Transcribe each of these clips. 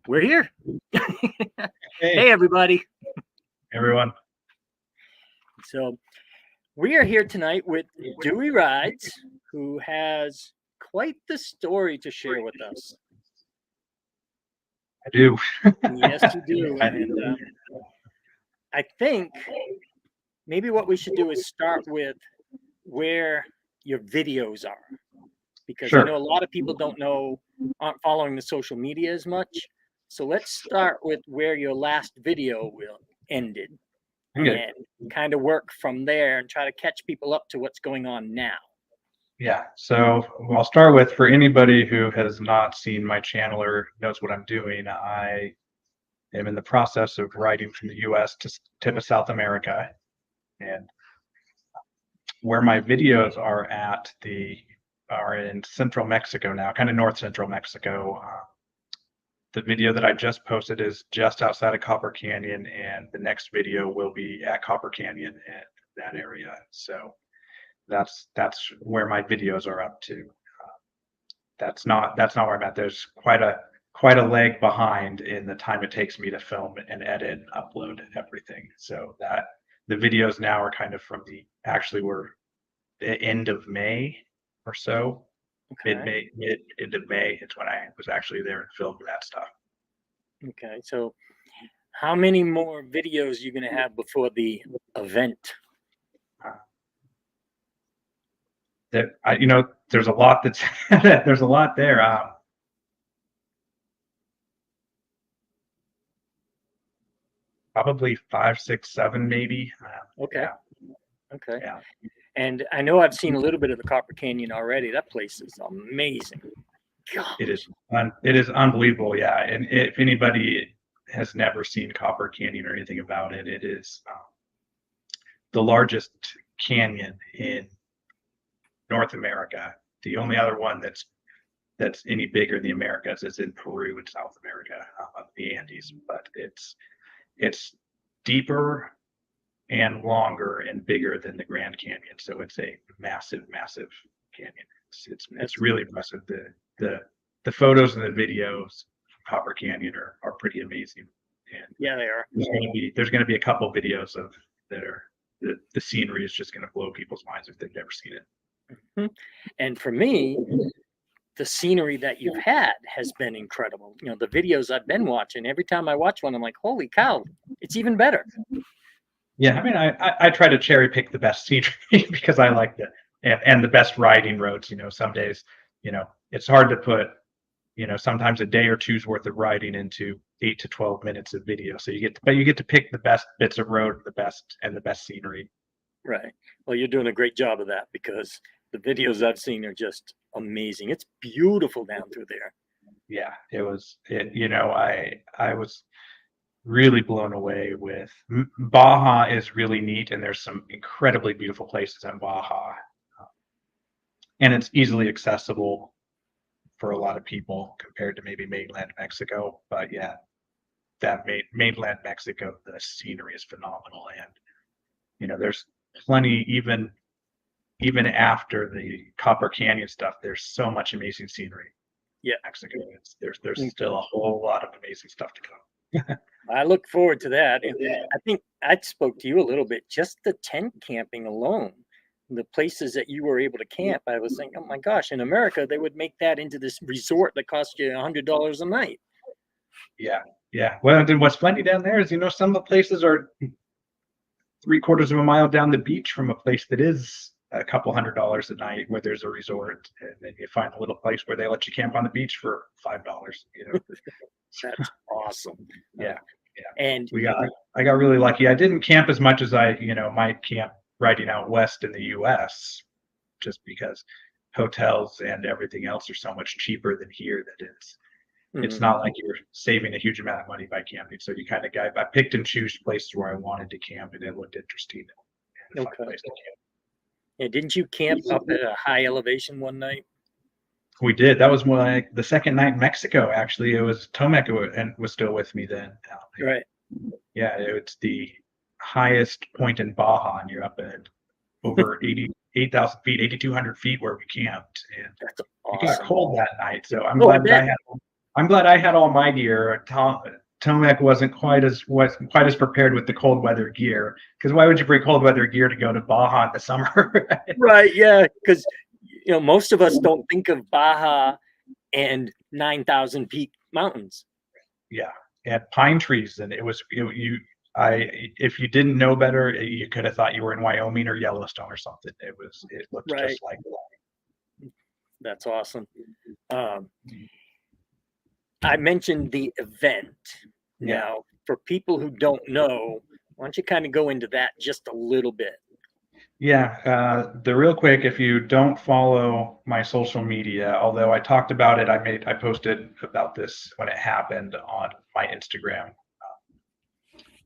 We're here. Hey, Hey, everybody. everyone. So, we are here tonight with Dewey Rides, who has quite the story to share with us. I do. Yes, you do. I And do. I think maybe what we should do is start with where your videos are, because I know Sure. a lot of people don't know, aren't following the social media as much. So, let's start with where your last video will ended Okay. and kind of work from there and try to catch people up to what's going on now. Yeah. So I'll start with for anybody who has not seen my channel or knows what I'm doing, I am in the process of writing from the US to tip of South America. And where my videos are in central Mexico now, kind of north central Mexico. The video that I just posted is just outside of Copper Canyon, and the next video will be at Copper Canyon and that area. So that's where my videos are up to. That's not where I'm at. There's quite a leg behind in the time it takes me to film and edit and upload everything. So that the videos now are kind of from we're the end of May or so, Okay. end of May. It's when I was actually there and filmed that stuff. Okay. So, how many more videos you going to have before the event? Uh, there's a lot that's there's a lot there. Probably five, six, seven, maybe. Okay. Yeah, Okay. yeah. And I know I've seen a little bit of the Copper Canyon already. That place is amazing. It Gosh. is it is unbelievable. Yeah, and if anybody has never seen Copper Canyon or anything about it, it is the largest canyon in North America. The only other one that's any bigger in the Americas is in Peru and South America, the Andes. But it's deeper and longer and bigger than the Grand Canyon. So it's a massive, massive canyon. It's That's really impressive. The photos and the videos from Copper Canyon are pretty amazing. And yeah, they are. there's gonna be a couple videos of that are the scenery is just gonna blow people's minds if they've never seen it. Mhm. And for me, the scenery that you've had has been incredible. The videos I've been watching, every time I watch one, I'm like, holy cow, it's even better. Yeah, I mean, I try to cherry pick the best scenery because I like and the best riding roads. Some days, it's hard to put, sometimes a day or two's worth of riding into 8 to 12 minutes of video. So you get to pick the best bits of road, the best scenery. Right. Well, you're doing a great job of that because the videos I've seen are just amazing. It's beautiful down through there. Yeah, I was really blown away with Baja is really neat, and there's some incredibly beautiful places in Baja, and it's easily accessible for a lot of people compared to maybe mainland Mexico. But yeah, that mainland Mexico, the scenery is phenomenal, and there's plenty even after the Copper Canyon stuff. There's so much amazing scenery. Yeah. Mexico. There's still a whole lot of amazing stuff to come. I look forward to that. And I think I spoke to you a little bit, just the tent camping alone, the places that you were able to camp. I was thinking, oh my gosh, in America, they would make that into this resort that costs you $100 a night. Yeah, yeah. Well, then what's funny down there is, some of the places are 3/4 of a mile down the beach from a place that is a couple $100 a night where there's a resort, and then you find a little place where they let you camp on the beach for $5. That's awesome. Yeah, yeah. And I got really lucky. I didn't camp as much as I might camp riding out west in the U.S. just because hotels and everything else are so much cheaper than here that it's not like you're saving a huge amount of money by camping. So you kind of I picked and choose places where I wanted to camp, and it looked interesting and a fun okay. place to camp. Yeah, didn't you camp up at a high elevation one night? We did. That was the second night in Mexico. Actually, it was Tomek and was still with me then. Right. Yeah, it's the highest point in Baja, and you're up at over 88,000 feet, 8,200 feet where we camped, and That's it got awesome. cold that night. So I'm Oh, I glad that bet. I'm glad I had all my gear. Tomac wasn't quite as prepared with the cold weather gear, because why would you bring cold weather gear to go to Baja in the summer? Right, yeah, because most of us don't think of Baja and 9,000 peak mountains. Yeah, and pine trees, and it was if you didn't know better, you could have thought you were in Wyoming or Yellowstone or something. It looked Right, just like that's awesome. Um, I mentioned the event. yeah. Now, for people who don't know, why don't you kind of go into that just a little bit? Yeah, the real quick, if you don't follow my social media, although I talked about it, I posted about this when it happened on my Instagram,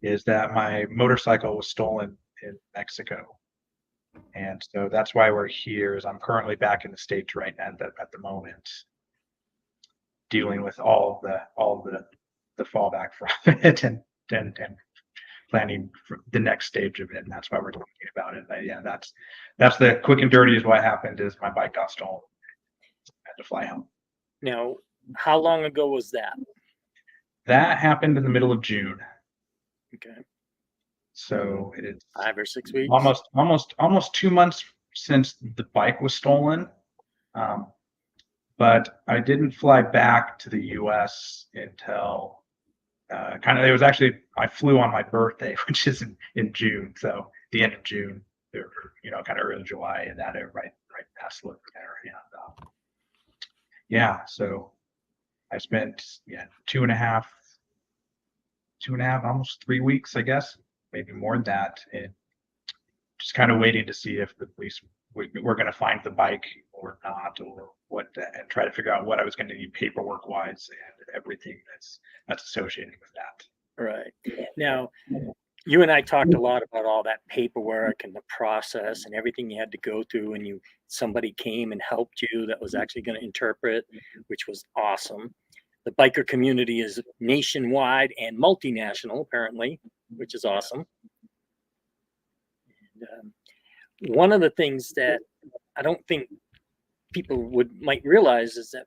is that my motorcycle was stolen in Mexico. And so that's why we're here, is I'm currently back in the States right now at the moment, dealing with all the fallback from it and planning for the next stage of it. And that's why we're talking about it. But yeah, that's the quick and dirty is what happened is my bike got stolen. I had to fly home. Now, how long ago was that? That happened in the middle of June. Okay, So it's 5 or 6 weeks. almost 2 months since the bike was stolen. Um, but I didn't fly back to the US until it was actually, I flew on my birthday, which is in June. So the end of June, or, kind of early July, and that right past the there. Yeah. So I spent two and a half, almost 3 weeks, I guess, maybe more than that, and just kind of waiting to see if the police were going to find the bike or not, or what, and try to figure out what I was going to need paperwork wise and everything that's associated with that. Right. Now, you and I talked a lot about all that paperwork and the process and everything you had to go through, and somebody came and helped you that was actually going to interpret, which was awesome. The biker community is nationwide and multinational, apparently, which is awesome. And, one of the things that I don't think people might realize is that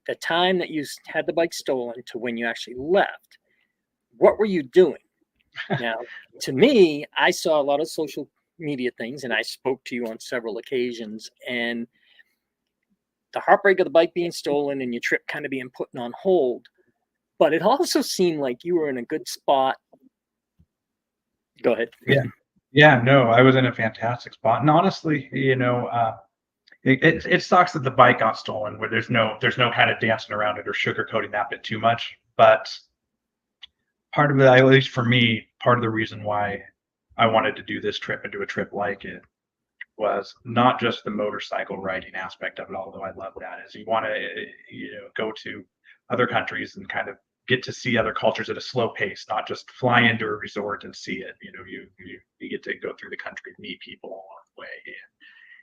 the time that you had the bike stolen to when you actually left, what were you doing? Now, to me, I saw a lot of social media things, and I spoke to you on several occasions, and the heartbreak of the bike being stolen and your trip kind of being put on hold. But it also seemed like you were in a good spot. Go ahead. Yeah, no, I was in a fantastic spot, and honestly, it sucks that the bike got stolen, where there's no kind of dancing around it or sugarcoating that bit too much. But part of it, at least for me, part of the reason why I wanted to do this trip and do a trip like it was not just the motorcycle riding aspect of it, although I love that, is you want to, go to other countries and kind of get to see other cultures at a slow pace, not just fly into a resort and see it. You get to go through the country, meet people along the way.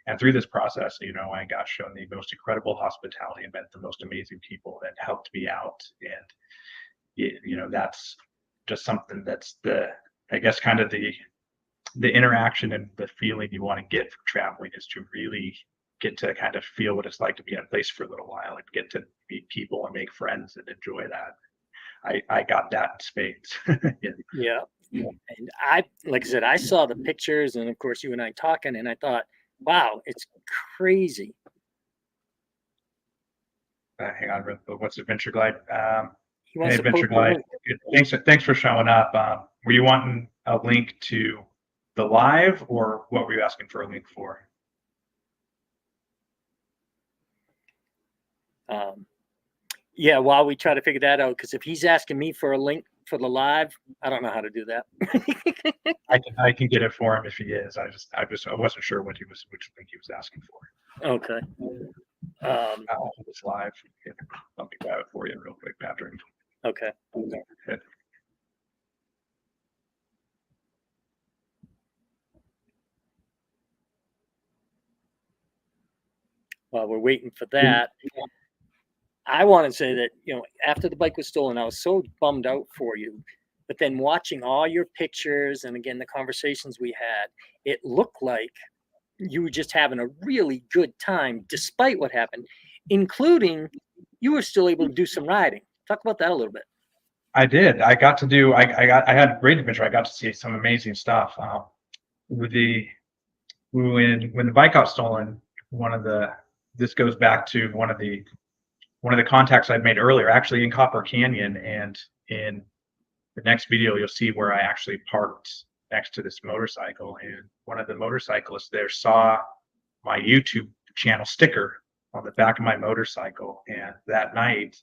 And through this process, I got shown the most incredible hospitality and met the most amazing people that helped me out. And, that's just something that's I guess, kind of the interaction and the feeling you want to get from traveling, is to really get to kind of feel what it's like to be in a place for a little while and get to meet people and make friends and enjoy that. I got that in spades. Yeah. And like I said, I saw the pictures, and of course, you and I talking, and I thought, wow, it's crazy. Hang on, what's Adventure Glide? He Hey, wants to Adventure post the Glide. link. Thanks for showing up. Were you wanting a link to the live, or what were you asking for a link for? Yeah, while we try to figure that out, because if he's asking me for a link for the live, I don't know how to do that. I can get it for him if he is. I wasn't sure which link he was asking for. Okay. It's live. Let me grab it for you real quick, Patrick. Okay. While we're waiting for that, I want to say that, after the bike was stolen, I was so bummed out for you. But then watching all your pictures and again, the conversations we had, it looked like you were just having a really good time despite what happened, including you were still able to do some riding. Talk about that a little bit. I did. I got to do. I had a great adventure. I got to see some amazing stuff. With the when the bike got stolen, this goes back to one of the contacts I'd made earlier, actually in Copper Canyon, and in the next video you'll see where I actually parked next to this motorcycle, and one of the motorcyclists there saw my YouTube channel sticker on the back of my motorcycle, and that night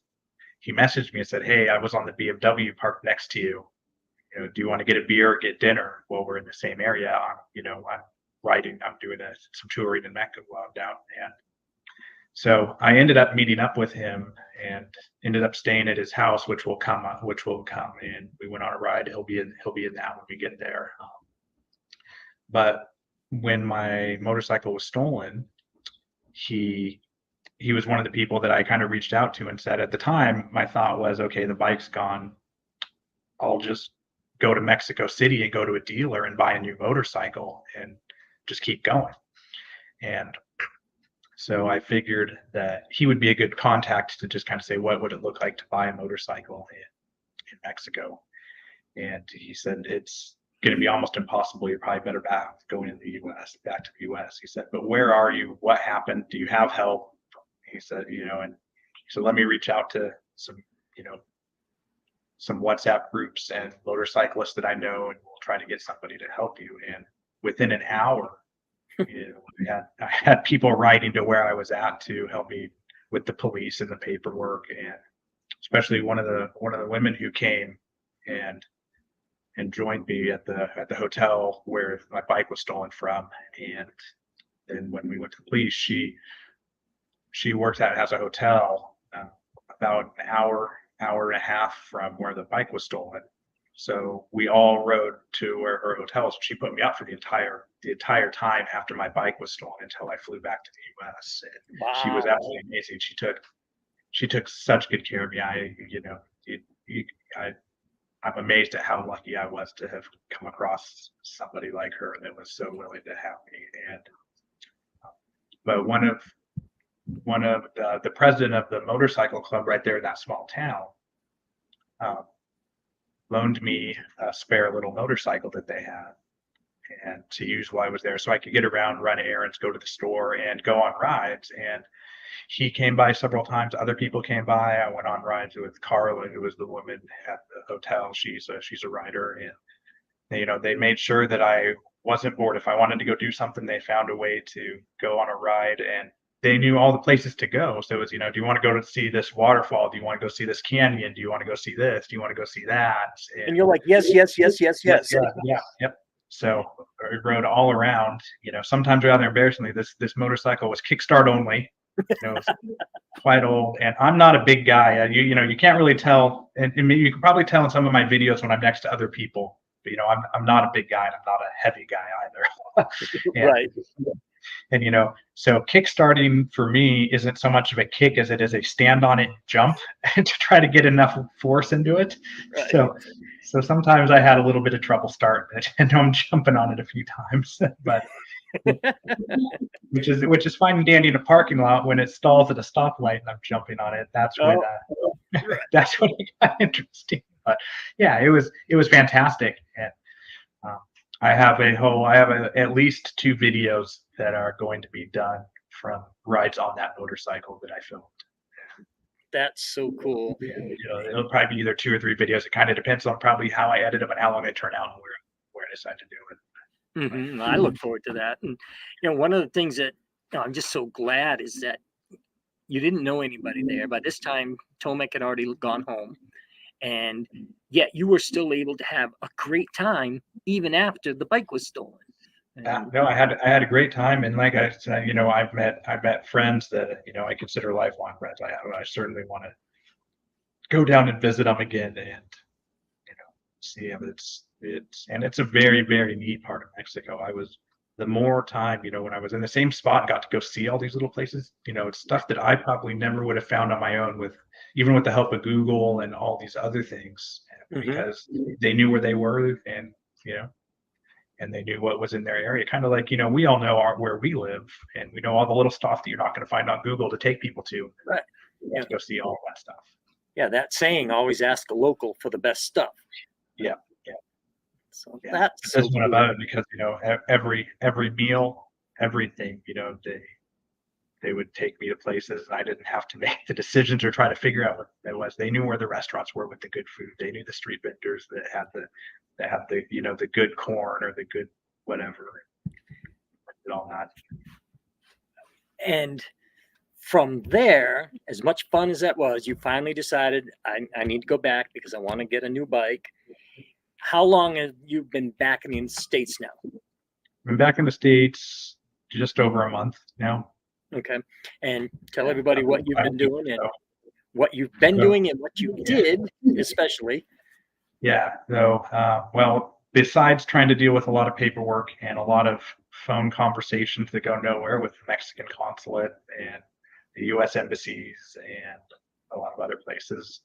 he messaged me and said, "Hey, I was on the BMW parked next to you. You know, do you want to get a beer or get dinner?" Well, we're in the same area. I'm riding. I'm doing some touring in Mecca while I'm down, and so I ended up meeting up with him and ended up staying at his house, which will come, and we went on a ride. He'll be in that when we get there. But when my motorcycle was stolen, he was one of the people that I kind of reached out to and said, at the time, my thought was, okay, the bike's gone. I'll just go to Mexico City and go to a dealer and buy a new motorcycle and just keep going. And so I figured that he would be a good contact to just kind of say, what would it look like to buy a motorcycle in Mexico? And he said, it's going to be almost impossible. You're probably better back going to the US, back to the US. He said, but where are you? What happened? Do you have help? He said, and he said, let me reach out to some WhatsApp groups and motorcyclists that I know, and we'll try to get somebody to help you. And within an hour, I had people writing to where I was at to help me with the police and the paperwork, and especially one of the women who came and joined me at the hotel where my bike was stolen from. And then when we went to the police, she works has a hotel about an hour and a half from where the bike was stolen. So we all rode to where her hotel was. She put me up for the entire time after my bike was stolen until I flew back to the US. And Wow. she was absolutely amazing. She took such good care of me. I'm amazed at how lucky I was to have come across somebody like her that was so willing to help me. And but one of the president of the motorcycle club right there in that small town loaned me a spare little motorcycle that they had, and to use while I was there, so I could get around, run errands, go to the store, and go on rides. And he came by several times. Other people came by. I went on rides with Carla, who was the woman at the hotel. She's a rider, and they made sure that I wasn't bored. If I wanted to go do something, they found a way to go on a ride, and they knew all the places to go. So it was, do you want to go to see this waterfall? Do you want to go see this canyon? Do you want to go see this? Do you want to go see that? And you're like, yes. Yep. So I rode all around. Sometimes rather embarrassingly, this motorcycle was kickstart only. It's quite old, and I'm not a big guy. You can't really tell, and you can probably tell in some of my videos when I'm next to other people. But, I'm not a big guy, and I'm not a heavy guy either. Right. And so kickstarting for me isn't so much of a kick as it is a stand on it jump to try to get enough force into it. Right. So sometimes I had a little bit of trouble starting it, and I'm jumping on it a few times, but which is fine and dandy in a parking lot when it stalls at a stoplight and I'm jumping on it. That's when that's when it got interesting. But yeah, it was fantastic, and I have at least 2 videos that are going to be done from rides on that motorcycle that I filmed. That's so cool. It'll probably be either 2 or 3 videos. It kind of depends on probably how I edit them and how long they turn out and where I decide to do it. Mm-hmm. I look forward to that. And one of the things that I'm just so glad is that you didn't know anybody there. By this time, Tomek had already gone home, and yet you were still able to have a great time even after the bike was stolen. No, I had a great time, and like I said, I've met friends that I consider lifelong friends. I certainly want to go down and visit them again, and see them. It's a very, very neat part of Mexico. The more time, when I was in the same spot, got to go see all these little places. It's stuff that I probably never would have found on my own even with the help of Google and all these other things, because they knew where they were, and and they knew what was in their area. Kind of like, we all know where we live, and we know all the little stuff that you're not going to find on Google to take people to. Right. To go see all that stuff. Yeah, that saying, always ask a local for the best stuff. Yeah. So Yeah. that's This so one cool. about it because, every meal, everything, they would take me to places and I didn't have to make the decisions or try to figure out what it was. They knew where the restaurants were with the good food. They knew the street vendors that had the the good corn or the good whatever and all that. And from there, as much fun as that was, you finally decided I need to go back because I want to get a new bike. How long have you been back in the States now? I'm back in the States just over a month now. Okay. And tell Yeah, everybody what about you've 5 been weeks doing or and so. what you've been So, doing and what you yeah. did, especially. Yeah. So, well, besides trying to deal with a lot of paperwork and a lot of phone conversations that go nowhere with the Mexican consulate and the U.S. embassies and a lot of other places,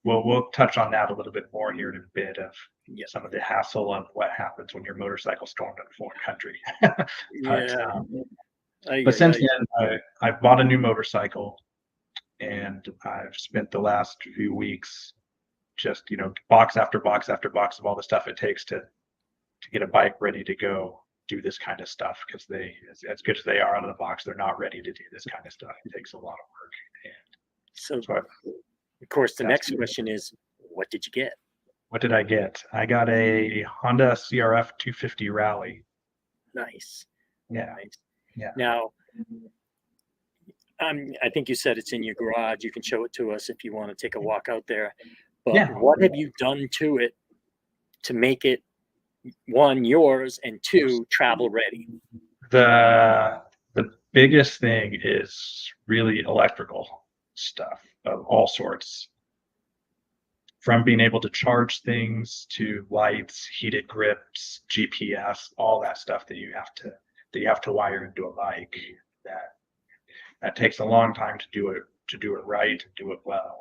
we'll touch on that a little bit more here in a bit of Yeah. some of the hassle on what happens when your motorcycle stormed in a foreign country. but Yeah. but since then, I've bought a new motorcycle and I've spent the last few weeks just box after box after box of all the stuff it takes to get a bike ready to go do this kind of stuff because they as good as they are out of the box, they're not ready to do this kind of stuff. It takes a lot of work. And So, so of course, the that's next question is, what did you get? what did I get? I got a Honda CRF 250 Rally. Nice. Yeah. Nice. Yeah. Now, I think you said it's in your garage. You can show it to us if you want to take a walk out there. But Yeah. what have you done to it to make it, one, yours, and two, travel ready? The biggest thing is really electrical stuff of all sorts. From being able to charge things to lights, heated grips, GPS, all that stuff that you have to wire into a bike. That takes a long time to do it right, to do it well.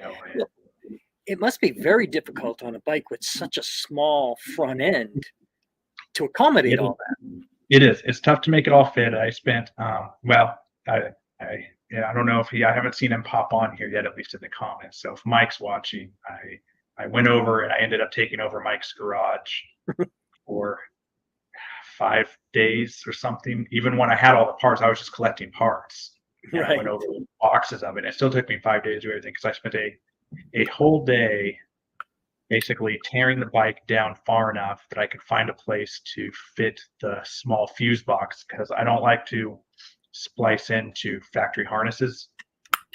Well, it must be very difficult on a bike with such a small front end to accommodate It, all that. it is. It's tough to make it all fit. I spent well, I yeah, I don't know if I haven't seen him pop on here yet, at least in the comments. So if Mike's watching, I went over and I ended up taking over Mike's garage for 5 days or something. Even when I had all the parts, I was just collecting parts. And I Right. went over boxes of it. It still took me 5 days to do everything because I spent a whole day basically tearing the bike down far enough that I could find a place to fit the small fuse box because I don't like to splice into factory harnesses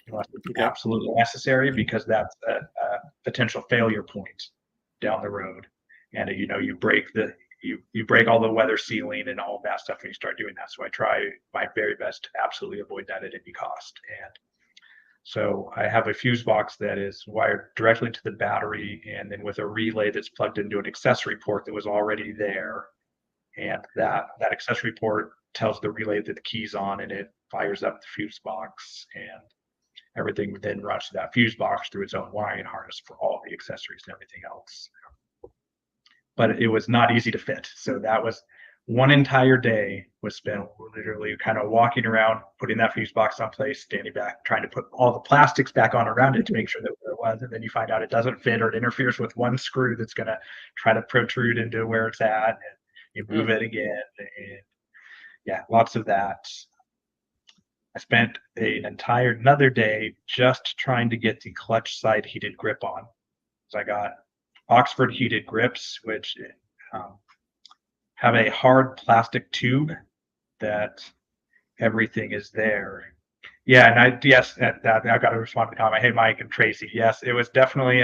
unless it's Okay. absolutely necessary because that's a potential failure point down the road. And you break all the weather sealing and all that stuff when you start doing that. So I try my very best to absolutely avoid that at any cost. And so I have a fuse box that is wired directly to the battery and then with a relay that's plugged into an accessory port that was already there. And that accessory port tells the relay that the key's on and it fires up the fuse box and everything then runs to that fuse box through its own wiring harness for all the accessories and everything else. But it was not easy to fit. So that was one entire day was spent literally kind of walking around, putting that fuse box on place, standing back, trying to put all the plastics back on around it to make sure that where it was. And then you find out it doesn't fit or it interferes with one screw that's going to try to protrude into where it's at. And you move it again. And yeah, lots of that. I spent another day just trying to get the clutch side heated grip on. So I got Oxford heated grips, which um, have a hard plastic tube that everything is there. Yeah, and I got to respond to the comment. Hey, Mike and Tracy. Yes, it was definitely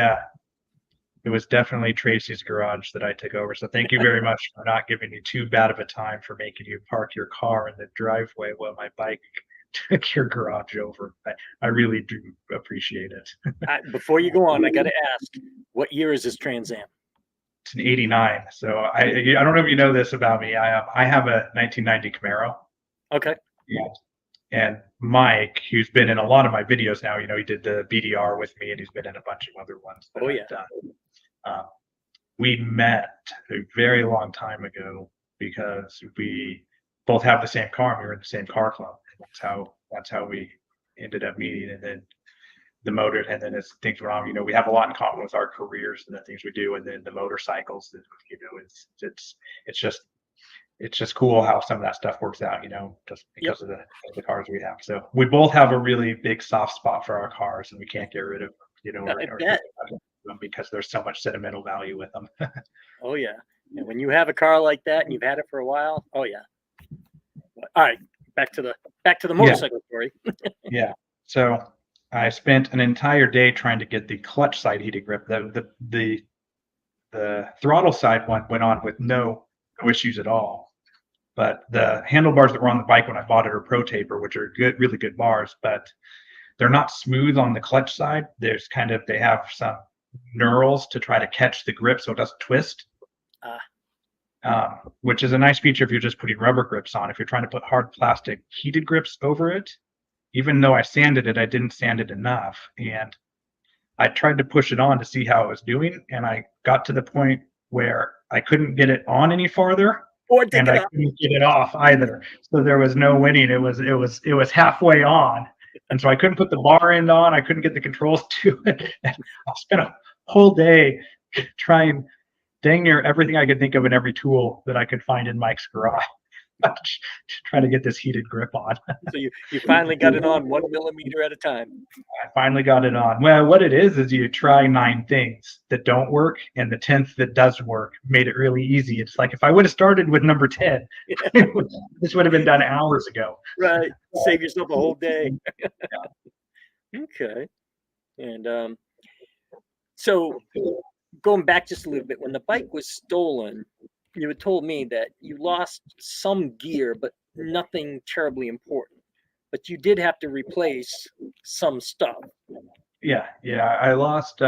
Tracy's garage that I took over. So thank you very much for not giving me too bad of a time for making you park your car in the driveway while my bike took your garage over. I really do appreciate it. Before you go on, I got to ask, what year is this Trans Am? It's an '89. So I don't know if you know this about me. I have a 1990 Camaro. Okay. Yeah. And Mike, who's been in a lot of my videos now, he did the BDR with me, and he's been in a bunch of other ones that Oh, I've yeah. done. We met a very long time ago because we both have the same car. And we were in the same car club. That's how we ended up meeting. And then the motor, and then as things went on, we have a lot in common with our careers and the things we do, and then the motorcycles. It's just cool how some of that stuff works out, just Yep. because of the cars we have. So we both have a really big soft spot for our cars, and we can't get rid of them, I or bet. them because there's so much sentimental value with them. Oh yeah. And when you have a car like that and you've had it for a while, oh yeah. All right, back to the motorcycle story. Yeah. So I spent an entire day trying to get the clutch side heated grip. The throttle side one went on with no issues at all. But the handlebars that were on the bike when I bought it are Pro Taper, which are good, really good bars, but they're not smooth on the clutch side. They have some knurls to try to catch the grip so it doesn't twist. Which is a nice feature if you're just putting rubber grips on. If you're trying to put hard plastic heated grips over it, even though I sanded it, I didn't sand it enough. And I tried to push it on to see how it was doing, and I got to the point where I couldn't get it on any farther, and I couldn't get it off either. So there was no winning. It was halfway on, and so I couldn't put the bar end on. I couldn't get the controls to it. And I spent a whole day trying dang near everything I could think of in every tool that I could find in Mike's garage to try to get this heated grip on. So you finally got it on 1 millimeter at a time. I finally got it on. Well, what it is you try 9 things that don't work, and the 10th that does work made it really easy. It's like if I would have started with number 10, this would have been done hours ago. Right. Save yourself a whole day. Okay. And so going back just a little bit, when the bike was stolen, you had told me that you lost some gear, but nothing terribly important. But you did have to replace some stuff. Yeah. I lost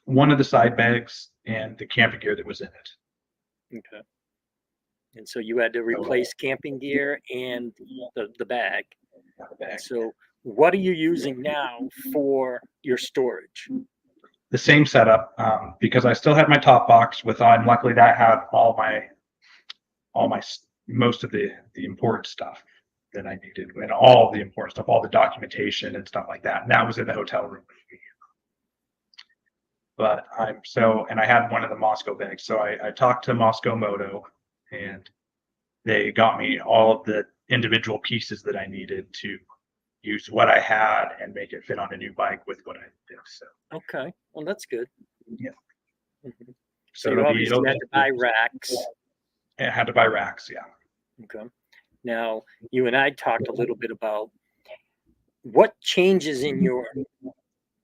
one of the side bags and the camping gear that was in it. Okay. And so you had to replace camping gear and the bag. So what are you using now for your storage? The same setup, because I still had my top box with on. Luckily, that had all my most of the important stuff that I needed, and all the important stuff, all the documentation and stuff like that. And that was in the hotel room. But and I had one of the Moscow bags. So I talked to Moscow Moto, and they got me all of the individual pieces that I needed to use what I had and make it fit on a new bike with what I did. So okay, well that's good. Yeah. Mm-hmm. So you obviously had to buy racks. I had to buy racks, yeah. Okay. Now you and I talked a little bit about what changes in your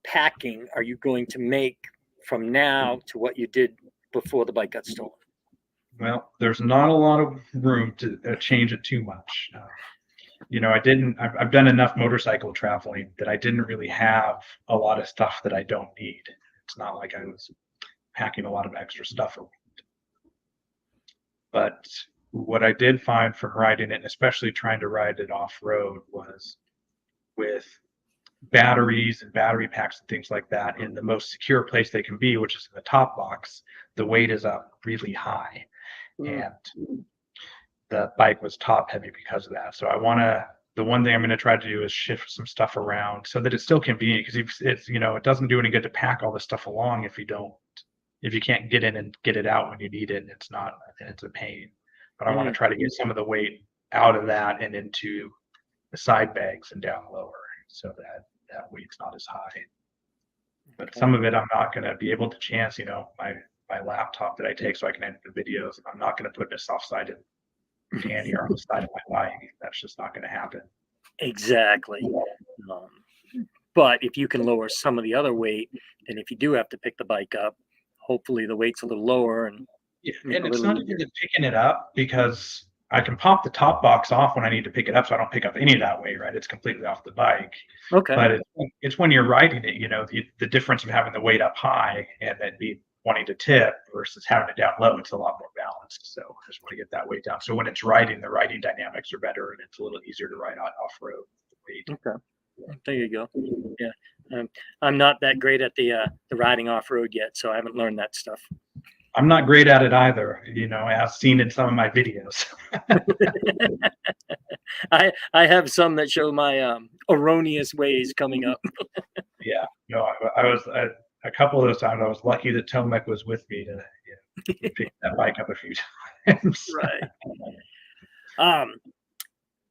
packing are you going to make from now to what you did before the bike got stolen? Well, there's not a lot of room to change it too much. I've done enough motorcycle traveling that I didn't really have a lot of stuff that I don't need. It's not like I was packing a lot of extra stuff around. But what I did find from riding it, and especially trying to ride it off-road, was with batteries and battery packs and things like that in the most secure place they can be, which is in the top box, the weight is up really high. And the bike was top heavy because of that. So the one thing I'm going to try to do is shift some stuff around so that it's still convenient, because it doesn't do any good to pack all this stuff along if you can't get in and get it out when you need it. It's a pain. But I want to try to get some of the weight out of that and into the side bags and down lower, so that weight's not as high. But some of it I'm not going to be able to chance, my laptop that I take so I can edit the videos. I'm not going to put a soft-sided pannier on the side of my bike. That's just not going to happen. Exactly. But if you can lower some of the other weight, and if you do have to pick the bike up, hopefully the weight's a little lower. And it's not even picking it up, because I can pop the top box off when I need to pick it up, so I don't pick up any of that weight, right? It's completely off the bike. Okay. But it's when you're riding it, the difference of having the weight up high and then wanting to tip versus having it down low, it's a lot more balanced. So I just want to get that weight down. So when it's riding, the riding dynamics are better, and it's a little easier to ride off-road. Okay. There you go. Yeah. I'm not that great at the riding off-road yet, so I haven't learned that stuff. I'm not great at it either, as seen in some of my videos. I have some that show my erroneous ways coming up. I was a couple of those times. I was lucky that Tomek was with me to pick that bike up a few times. Right.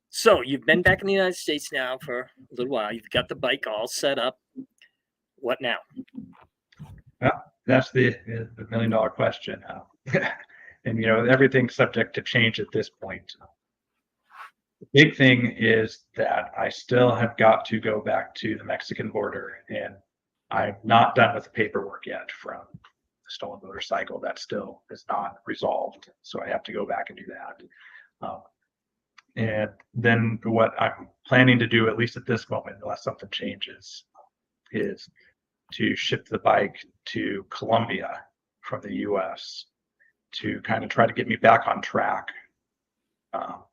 So you've been back in the United States now for a little while. You've got the bike all set up. What now? Well, that's the $1 million question. And everything's subject to change at this point. The big thing is that I still have got to go back to the Mexican border, and I'm not done with the paperwork yet from the stolen motorcycle. That still is not resolved, so I have to go back and do that. And then what I'm planning to do, at least at this moment, unless something changes, is to ship the bike to Colombia from the US to kind of try to get me back on track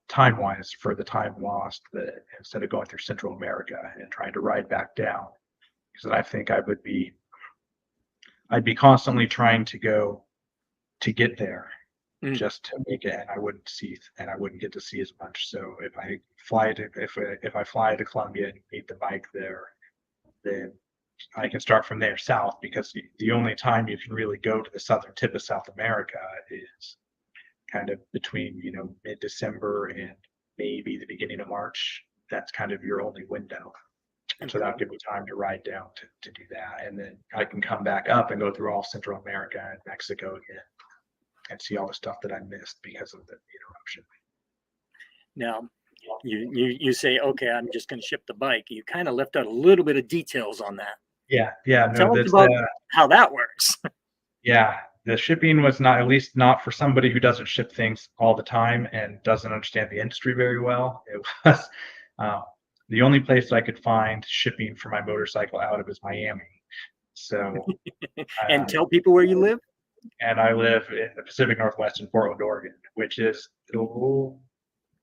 time-wise for the time lost, that instead of going through Central America and trying to ride back down, because I think I'd be constantly trying to go to get there just to make it, and I wouldn't get to see as much. So if I fly to Colombia and meet the bike there, then I can start from there south, because the only time you can really go to the southern tip of South America is kind of between mid-December and maybe the beginning of March. That's kind of your only window. And so that'll give me time to ride down to do that. And then I can come back up and go through all Central America and Mexico again and see all the stuff that I missed because of the interruption. Now, you say, okay, I'm just going to ship the bike. You kind of left out a little bit of details on that. Yeah. No, Tell us about how that works. Yeah. The shipping was not, at least not for somebody who doesn't ship things all the time and doesn't understand the industry very well. It was the only place I could find shipping for my motorcycle out of is Miami. So, and tell people where you live. And I live in the Pacific Northwest in Portland, Oregon, which is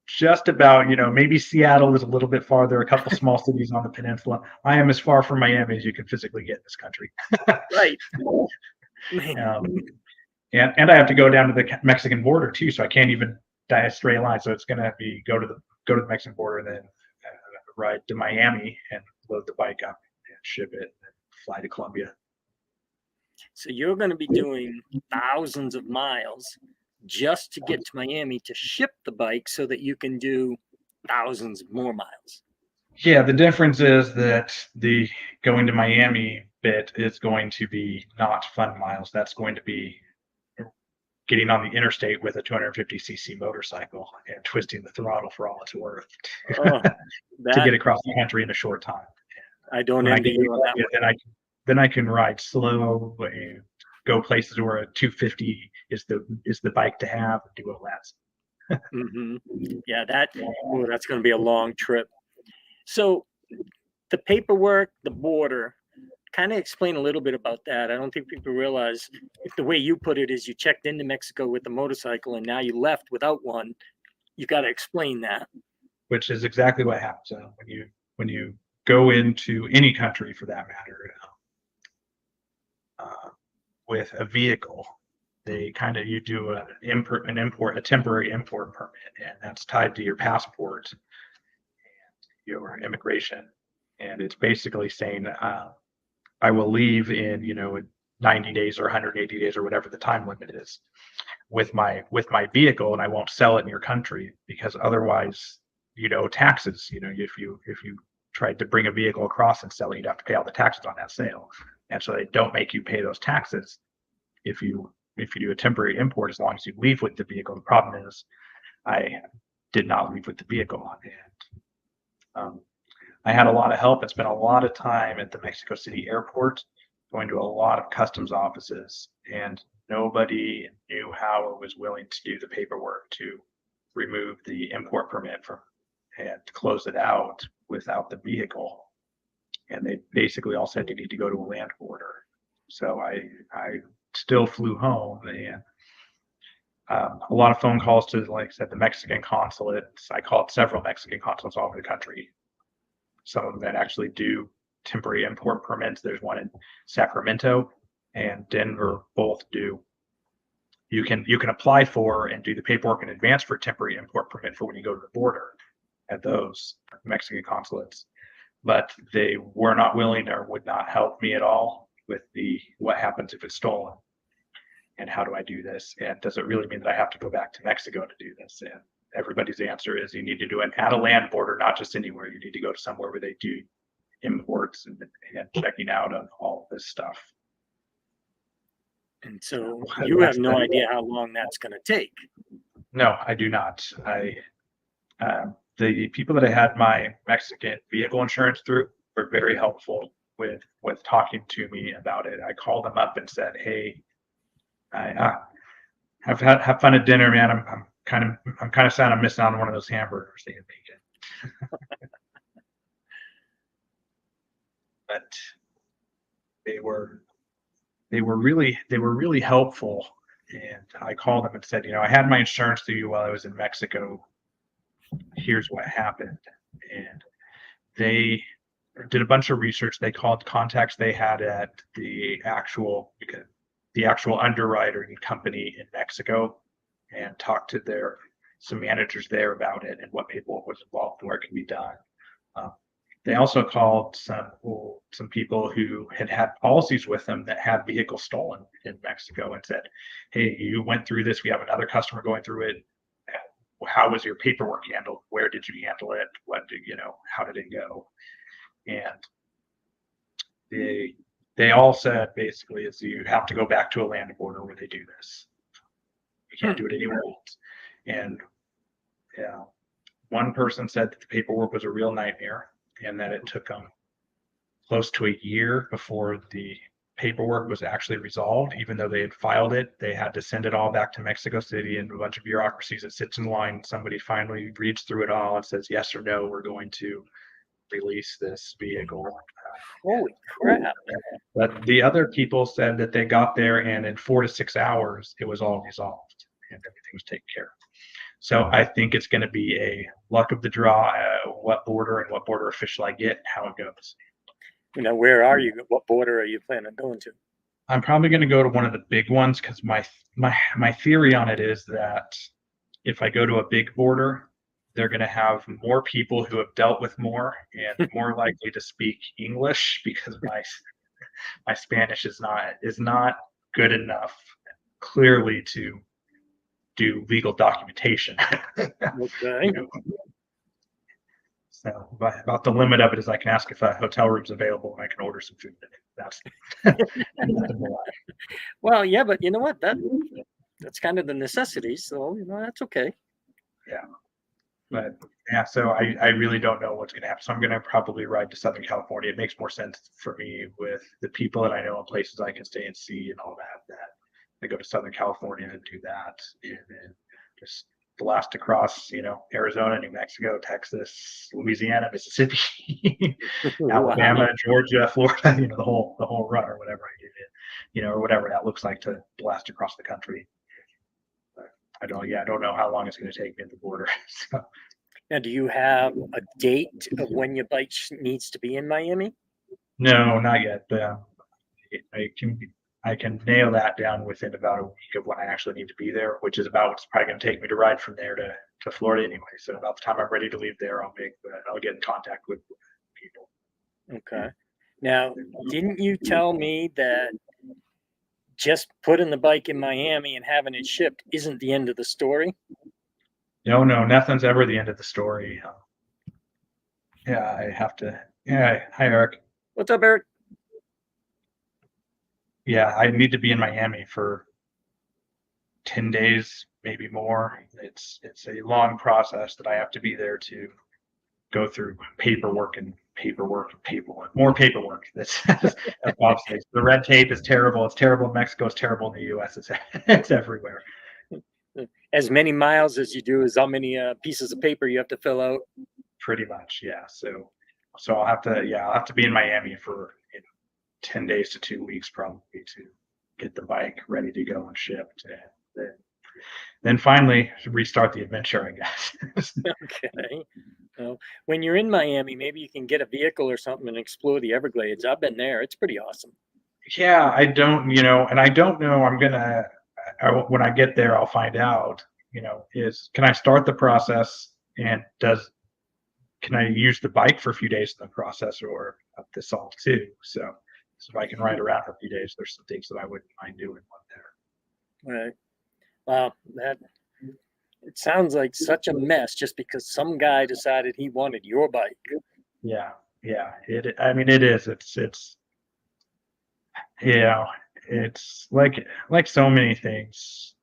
just about, maybe Seattle is a little bit farther, a couple small cities on the peninsula. I am as far from Miami as you can physically get in this country. Right. And I have to go down to the Mexican border too, so I can't even die a straight line. So it's going to be go to the Mexican border and then ride to Miami and load the bike up and ship it and fly to Colombia. So you're going to be doing thousands of miles just to get to Miami to ship the bike so that you can do thousands more miles. Yeah, the difference is that the going to Miami bit is going to be not fun miles. That's going to be getting on the interstate with a 250cc motorcycle and twisting the throttle for all it's worth to get across the country in a short time. I don't envy you on that one. Then I can ride slow and go places where a 250 is the bike to have and do all that. Yeah, that's going to be a long trip. So the paperwork, the border, kind of explain a little bit about that. I don't think people realize, if the way you put it is you checked into Mexico with a motorcycle and now you left without one. You got to explain that. Which is exactly what happens when you go into any country, for that matter, with a vehicle. You do a temporary import permit, and that's tied to your passport and your immigration. And it's basically saying, I will leave in 90 days or 180 days or whatever the time limit is with my vehicle, and I won't sell it in your country, because otherwise taxes. If you tried to bring a vehicle across and sell it, you'd have to pay all the taxes on that sale. And so they don't make you pay those taxes if you do a temporary import, as long as you leave with the vehicle. The problem is I did not leave with the vehicle, and I had a lot of help. I spent a lot of time at the Mexico City airport, going to a lot of customs offices, and nobody knew how or was willing to do the paperwork to remove the import permit and close it out without the vehicle. And they basically all said you need to go to a land border. So I still flew home, and a lot of phone calls to, like I said, the Mexican consulates. I called several Mexican consulates all over the country. Some of them that actually do temporary import permits. There's one in Sacramento and Denver, both do. You can apply for and do the paperwork in advance for a temporary import permit for when you go to the border at those Mexican consulates. but they were not willing or would not help me at all with what happens if it's stolen, and how do I do this, and does it really mean that I have to go back to Mexico to do this? And everybody's answer is you need to do it at a land border, not just anywhere. You need to go to somewhere where they do imports and checking out on all of this stuff. And so you have no idea how long that's going to take. No, I do not. The people that I had my Mexican vehicle insurance through were very helpful with talking to me about it. I called them up and said, "Hey, I have fun at dinner, man. I'm kind of sad I'm missing out on one of those hamburgers they had bacon." But they were really helpful. And I called them and said, I had my insurance through you while I was in Mexico. Here's what happened. And they did a bunch of research. They called contacts they had at the actual underwriter company in Mexico and talked to some managers there about it and what paperwork was involved and where it can be done. They also called some people who had policies with them that had vehicles stolen in Mexico and said, "Hey, you went through this. We have another customer going through it. How was your paperwork handled? Where did you handle it? How did it go?" And they all said basically is you have to go back to a land border where they do this. You can't do it anywhere else. And yeah, one person said that the paperwork was a real nightmare and that it took them close to a year before the paperwork was actually resolved. Even though they had filed it, they had to send it all back to Mexico City and a bunch of bureaucracies that sits in line. Somebody finally reads through it all and says, yes or no, we're going to release this vehicle. Holy crap. But the other people said that they got there and in 4 to 6 hours, it was all resolved and everything was taken care of. So I think it's going to be a luck of the draw, what border official I get, how it goes. Where are you? What border are you planning on going to? I'm probably going to go to one of the big ones because my theory on it is that if I go to a big border, they're going to have more people who have dealt with more and more likely to speak English because my Spanish is not good enough clearly to do legal documentation. Okay. So about the limit of it is I can ask if a hotel room's available and I can order some food. That's well, yeah, but you know what? That's kind of the necessity. So that's okay. Yeah. But yeah, so I really don't know what's going to happen. So I'm going to probably ride to Southern California. It makes more sense for me with the people that I know and places I can stay and see and all that I go to Southern California and do that, and then just blast across, Arizona, New Mexico, Texas, Louisiana, Mississippi, Alabama, Georgia, Florida, the whole run or whatever I did, or whatever that looks like to blast across the country. But I don't know how long it's going to take me at the border. So. Now, do you have a date of when your bike needs to be in Miami? No, not yet. I can nail that down within about a week of when I actually need to be there, which is about what's probably going to take me to ride from there to Florida anyway. So about the time I'm ready to leave there, I'll get in contact with people. Okay. Now, didn't you tell me that just putting the bike in Miami and having it shipped isn't the end of the story? No, nothing's ever the end of the story. Yeah, I have to. Yeah, hi Eric. What's up, Eric? Yeah, I need to be in Miami for 10 days, maybe more. It's a long process that I have to be there to go through paperwork, more paperwork. That's Bob says. The red tape is terrible. It's terrible in Mexico. It's terrible in the U.S. It's everywhere. As many miles as you do is how many pieces of paper you have to fill out. Pretty much, yeah. So I'll have to be in Miami for 10 days to 2 weeks probably to get the bike ready to go and shipped. And then finally restart the adventure, I guess. Okay. Well, when you're in Miami, maybe you can get a vehicle or something and explore the Everglades. I've been there. It's pretty awesome. Yeah, I don't know. I'm going to, when I get there, I'll find out, can I start the process and can I use the bike for a few days in the process or up this all too? So if I can ride around for a few days, there's some things that I wouldn't mind doing one there. Right. Wow. That it sounds like such a mess just because some guy decided he wanted your bike. Yeah, yeah. I mean, it is. It's yeah. It's like so many things.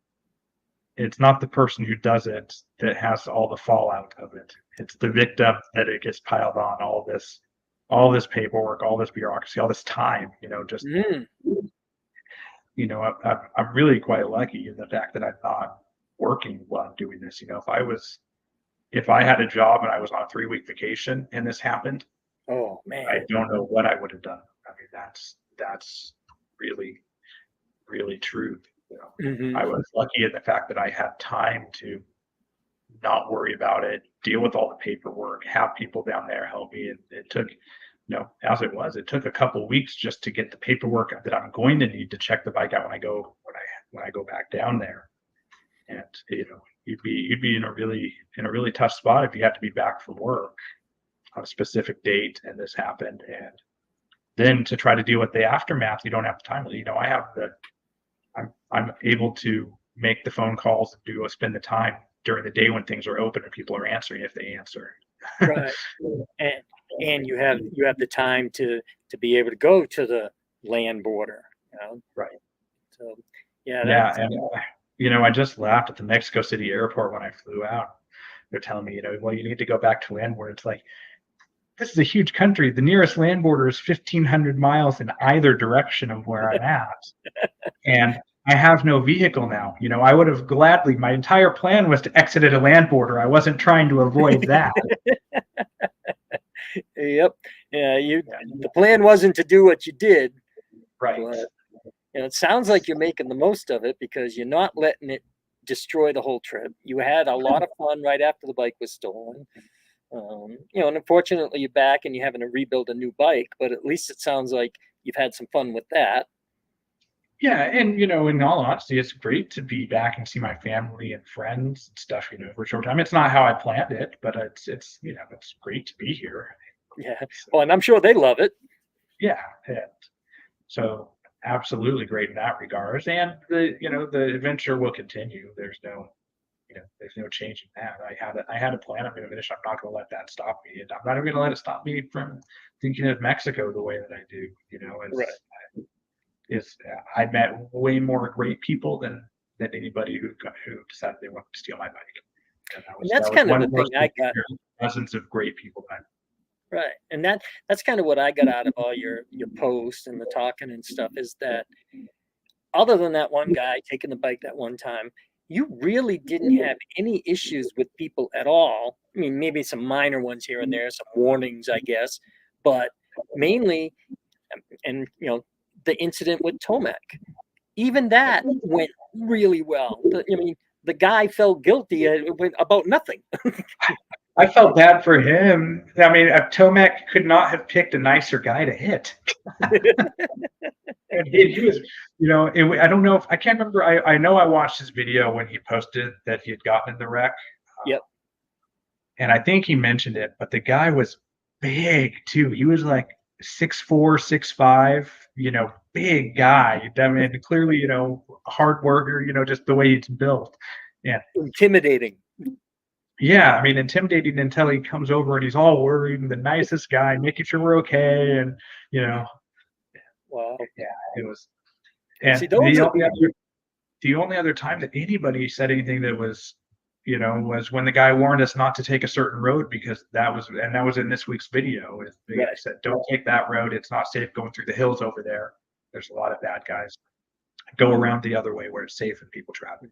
It's not the person who does it that has all the fallout of it. It's the victim that it gets piled on all this paperwork, all this bureaucracy, all this time. Just Mm. I'm really quite lucky in the fact that I'm not working while I'm doing this. If I had a job and I was on a 3-week vacation and this happened, Oh I man. don't know what I would have done. I mean, that's really, really true. Hmm. I was lucky in the fact that I had time to not worry about it, deal with all the paperwork, have people down there help me. And it took, as it took a couple of weeks just to get the paperwork that I'm going to need to check the bike out when I go back down there. And you'd be in a really tough spot if you had to be back from work on a specific date and this happened. And then to try to deal with the aftermath, you don't have the time. I'm able to make the phone calls and spend the time during the day when things are open and people are answering if they answer. Right. And you have the time to be able to go to the land border. Right. So yeah, Yeah, that's and I just laughed at the Mexico City airport when I flew out. They're telling me, well, you need to go back to land border. It's like, this is a huge country. The nearest land border is 1,500 miles in either direction of where I'm at. And I have no vehicle now. I would have gladly, my entire plan was to exit at a land border. I wasn't trying to avoid that. yep. Yeah, Yeah, the plan wasn't to do what you did, right. but it sounds like you're making the most of it because you're not letting it destroy the whole trip. You had a lot of fun right after the bike was stolen. And unfortunately you're back and you're having to rebuild a new bike, but at least it sounds like you've had some fun with that. Yeah, and in all honesty, it's great to be back and see my family and friends and stuff, for a short time. It's not how I planned it, but it's great to be here. Yeah. So, Well, and I'm sure they love it. yeah, yeah. So absolutely great in that regards. And the adventure will continue. There's no change in that. I had a plan. I'm going to finish. I'm not going to let that stop me, and I'm not even going to let it stop me from thinking of Mexico the way that I do. Right. I met way more great people than anybody who decided they wanted to steal my bike. And And that's that was kind of one the of the thing most I got. dozens of great people. Right. And that's kind of what I got out of all your posts and the talking and stuff is that other than that one guy taking the bike that one time, you really didn't have any issues with people at all. I mean, maybe some minor ones here and there, some warnings, I guess, but mainly, and the incident with Tomek, even that went really well. I mean, the guy felt guilty about nothing. I felt bad for him. I mean, Tomek could not have picked a nicer guy to hit. And he was, I don't know if I can't remember. I know I watched his video when he posted that he had gotten in the wreck. Yep. And I think he mentioned it, but the guy was big too. He was like 6'4", 6'5", big guy. I mean, clearly, a hard worker, just the way he's built. And Intimidating. yeah, I mean, intimidating until he comes over and he's all worried and the nicest guy, making sure we're okay. And, Wow. yeah, it was. And See, those are, the only other time that anybody said anything that was when the guy warned us not to take a certain road because that was in this week's video. The guy right. said, "Don't take that road. It's not safe going through the hills over there. There's a lot of bad guys. Go around the other way where it's safe and people travel."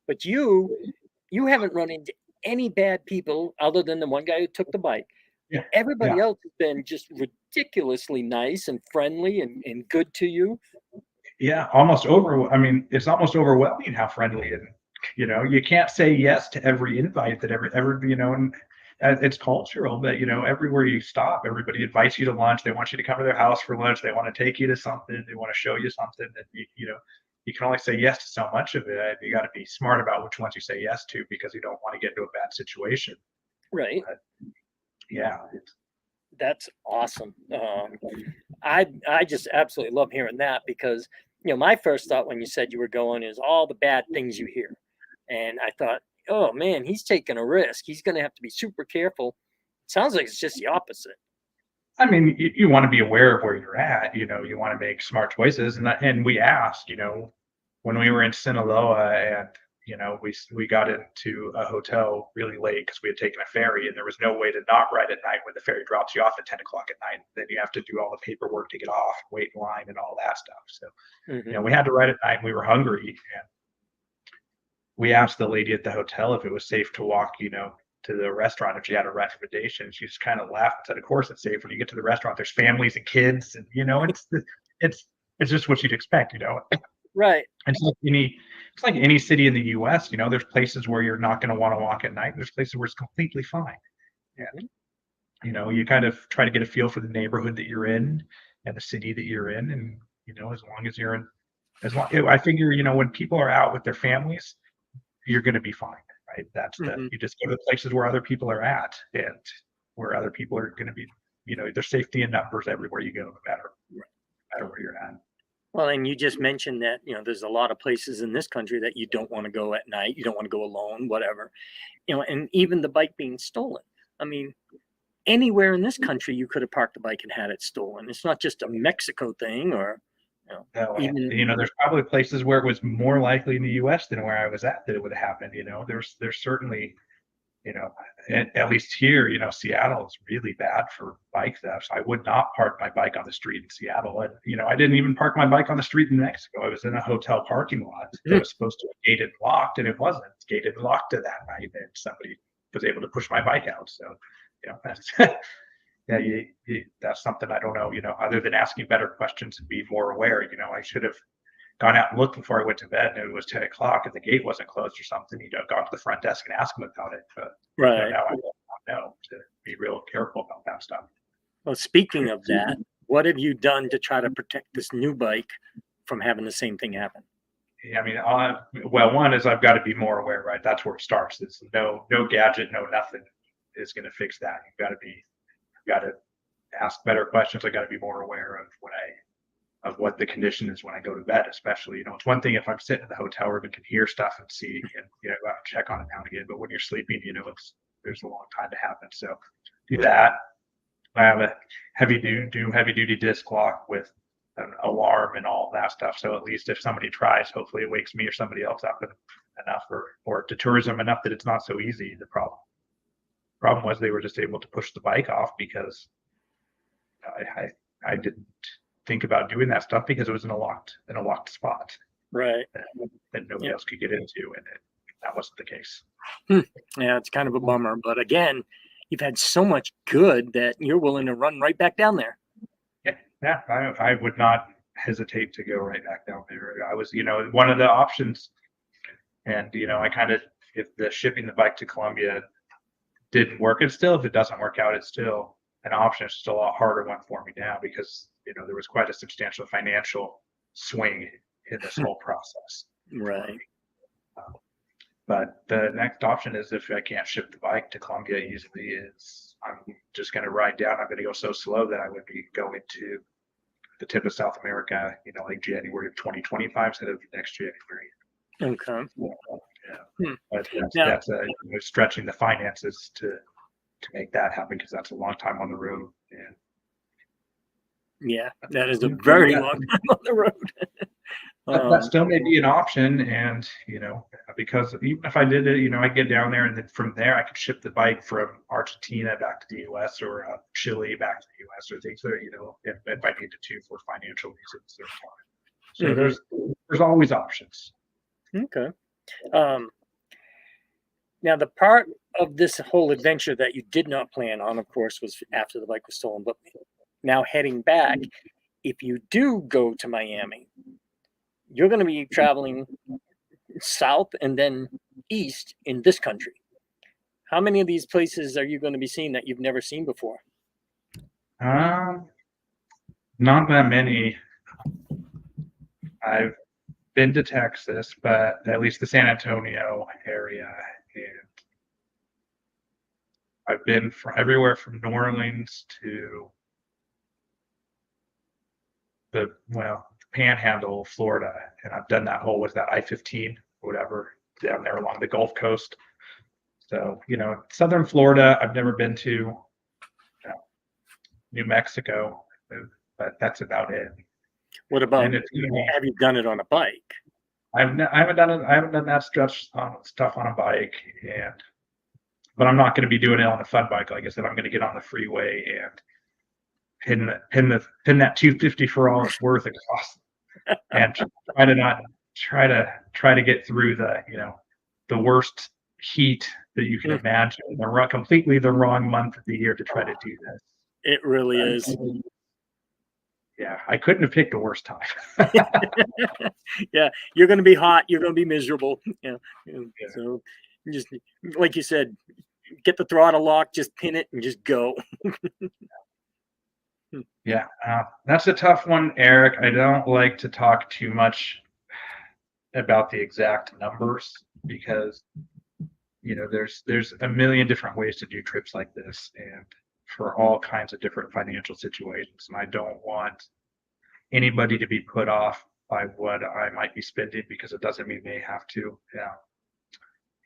But you haven't run into any bad people other than the one guy who took the bike. Yeah, Everybody yeah, else has been just ridiculously nice and friendly and good to you. yeah. Almost over. I mean, it's almost overwhelming how friendly and you can't say yes to every invite that ever and it's cultural that everywhere you stop, everybody invites you to lunch. They want you to come to their house for lunch. They want to take you to something. They want to show you something that you can only say yes to so much of it. You got to be smart about which ones you say yes to because you don't want to get into a bad situation. Right. yeah, That's awesome. I just absolutely love hearing that because my first thought when you said you were going is all the bad things you hear, and I thought, oh man, he's taking a risk. He's going to have to be super careful. Sounds like it's just the opposite. I mean, you want to be aware of where you're at. You want to make smart choices, and we asked. When we were in Sinaloa, and we got into a hotel really late because we had taken a ferry, and there was no way to not ride at night when the ferry drops you off at 10 o'clock at night. Then you have to do all the paperwork to get off, wait in line, and all that stuff. So Hmm. we had to ride at night. And we were hungry, and we asked the lady at the hotel if it was safe to walk, to the restaurant if she had a recommendation. She just kind of laughed and said, "Of course it's safe. When you get to the restaurant, there's families and kids, and it's it's just what you'd expect. Right. It's like any city in the U.S. There's places where you're not going to want to walk at night. There's places where it's completely fine. Hmm. And you kind of try to get a feel for the neighborhood that you're in and the city that you're in, and as long as you're in, as long I figure, when people are out with their families, you're going to be fine, right? Hmm. You just go to places where other people are at, and where other people are going to be, there's safety in numbers everywhere you go, no matter where you're at. Well, and you just mentioned that there's a lot of places in this country that you don't want to go at night. You don't want to go alone, whatever. And even the bike being stolen. I mean, anywhere in this country you could have parked the bike and had it stolen. It's not just a Mexico thing or No, and even there's probably places where it was more likely in the U.S. than where I was at that it would have happened. There's certainly, you know, at least here, Seattle is really bad for bike thefts. I would not park my bike on the street in Seattle. And, I didn't even park my bike on the street in Mexico. I was in a hotel parking lot that was supposed to be gated and locked, and it wasn't. It's gated and locked to that night, and somebody was able to push my bike out. So, that's yeah, that's something I don't know. Other than asking better questions and be more aware. I should have gone out and looked before I went to bed, and it was 10 o'clock and the gate wasn't closed or something. Gone to the front desk and asked them about it. But right. now I know to be real careful about that stuff. Well, speaking of that, what have you done to try to protect this new bike from having the same thing happen? Yeah, I mean, well, one is I've got to be more aware, right? That's where it starts. It's no gadget, no nothing is going to fix that. You've got to ask better questions. I got to be more aware of what the condition is when I go to bed, especially. It's one thing if I'm sitting in the hotel room and can hear stuff and see and go out and check on it now and again. But when you're sleeping, there's a long time to happen. So do that. I have a heavy duty disc lock with an alarm and all that stuff. So at least if somebody tries, hopefully it wakes me or somebody else up enough or deters them enough that it's not so easy. The problem was they were just able to push the bike off because I didn't think about doing that stuff because it was in a locked spot Right. that nobody Yeah. else could get into, and that wasn't the case. Yeah, it's kind of a bummer. But again, you've had so much good that you're willing to run right back down there. Yeah, I would not hesitate to go right back down there. I was, one of the options, and I kind of, if the shipping the bike to Colombia didn't work, and still, if it doesn't work out, it's still an option. It's still a lot harder one for me now because there was quite a substantial financial swing in this whole process. Right. But the next option is if I can't ship the bike to Colombia easily, is I'm just going to ride down. I'm going to go so slow that I would be going to the tip of South America, like January of 2025 instead of next January. Okay. Yeah. But Now, that's stretching the finances to make that happen because that's a long time on the road. And yeah, that is a very long time on the road. that still may be an option, and because even if I did it, I get down there, and then from there I could ship the bike from Argentina back to the U.S. or Chile back to the U.S. or things that if I needed to for financial reasons. So there's always options. Okay. Now, the part of this whole adventure that you did not plan on, of course, was after the bike was stolen. But now heading back, if you do go to Miami, you're going to be traveling south and then east in this country. How many of these places are you going to be seeing that you've never seen before? Not that many. I've been to Texas, but at least the San Antonio area, and I've been from everywhere from New Orleans to the Panhandle of Florida, and I've done that whole with that I-15, whatever, down there along the Gulf Coast. So southern Florida, I've never been to. New Mexico, but that's about it. What about, And it's have you done it on a bike? I haven't done it. I haven't done that stuff on a bike, but I'm not going to be doing it on a fun bike. Like I said, I'm going to get on the freeway and pin that 250 for all it's worth it costs, and try to get through the worst heat that you can imagine. Completely the wrong month of the year to try to do this. It really is. Yeah, I couldn't have picked a worse time. Yeah, you're going to be hot. You're going to be miserable. Yeah. So just like you said, get the throttle lock, just pin it and just go. Yeah, that's a tough one, Eric. I don't like to talk too much about the exact numbers because there's a million different ways to do trips like this, and for all kinds of different financial situations. And I don't want anybody to be put off by what I might be spending because it doesn't mean they have to. Yeah.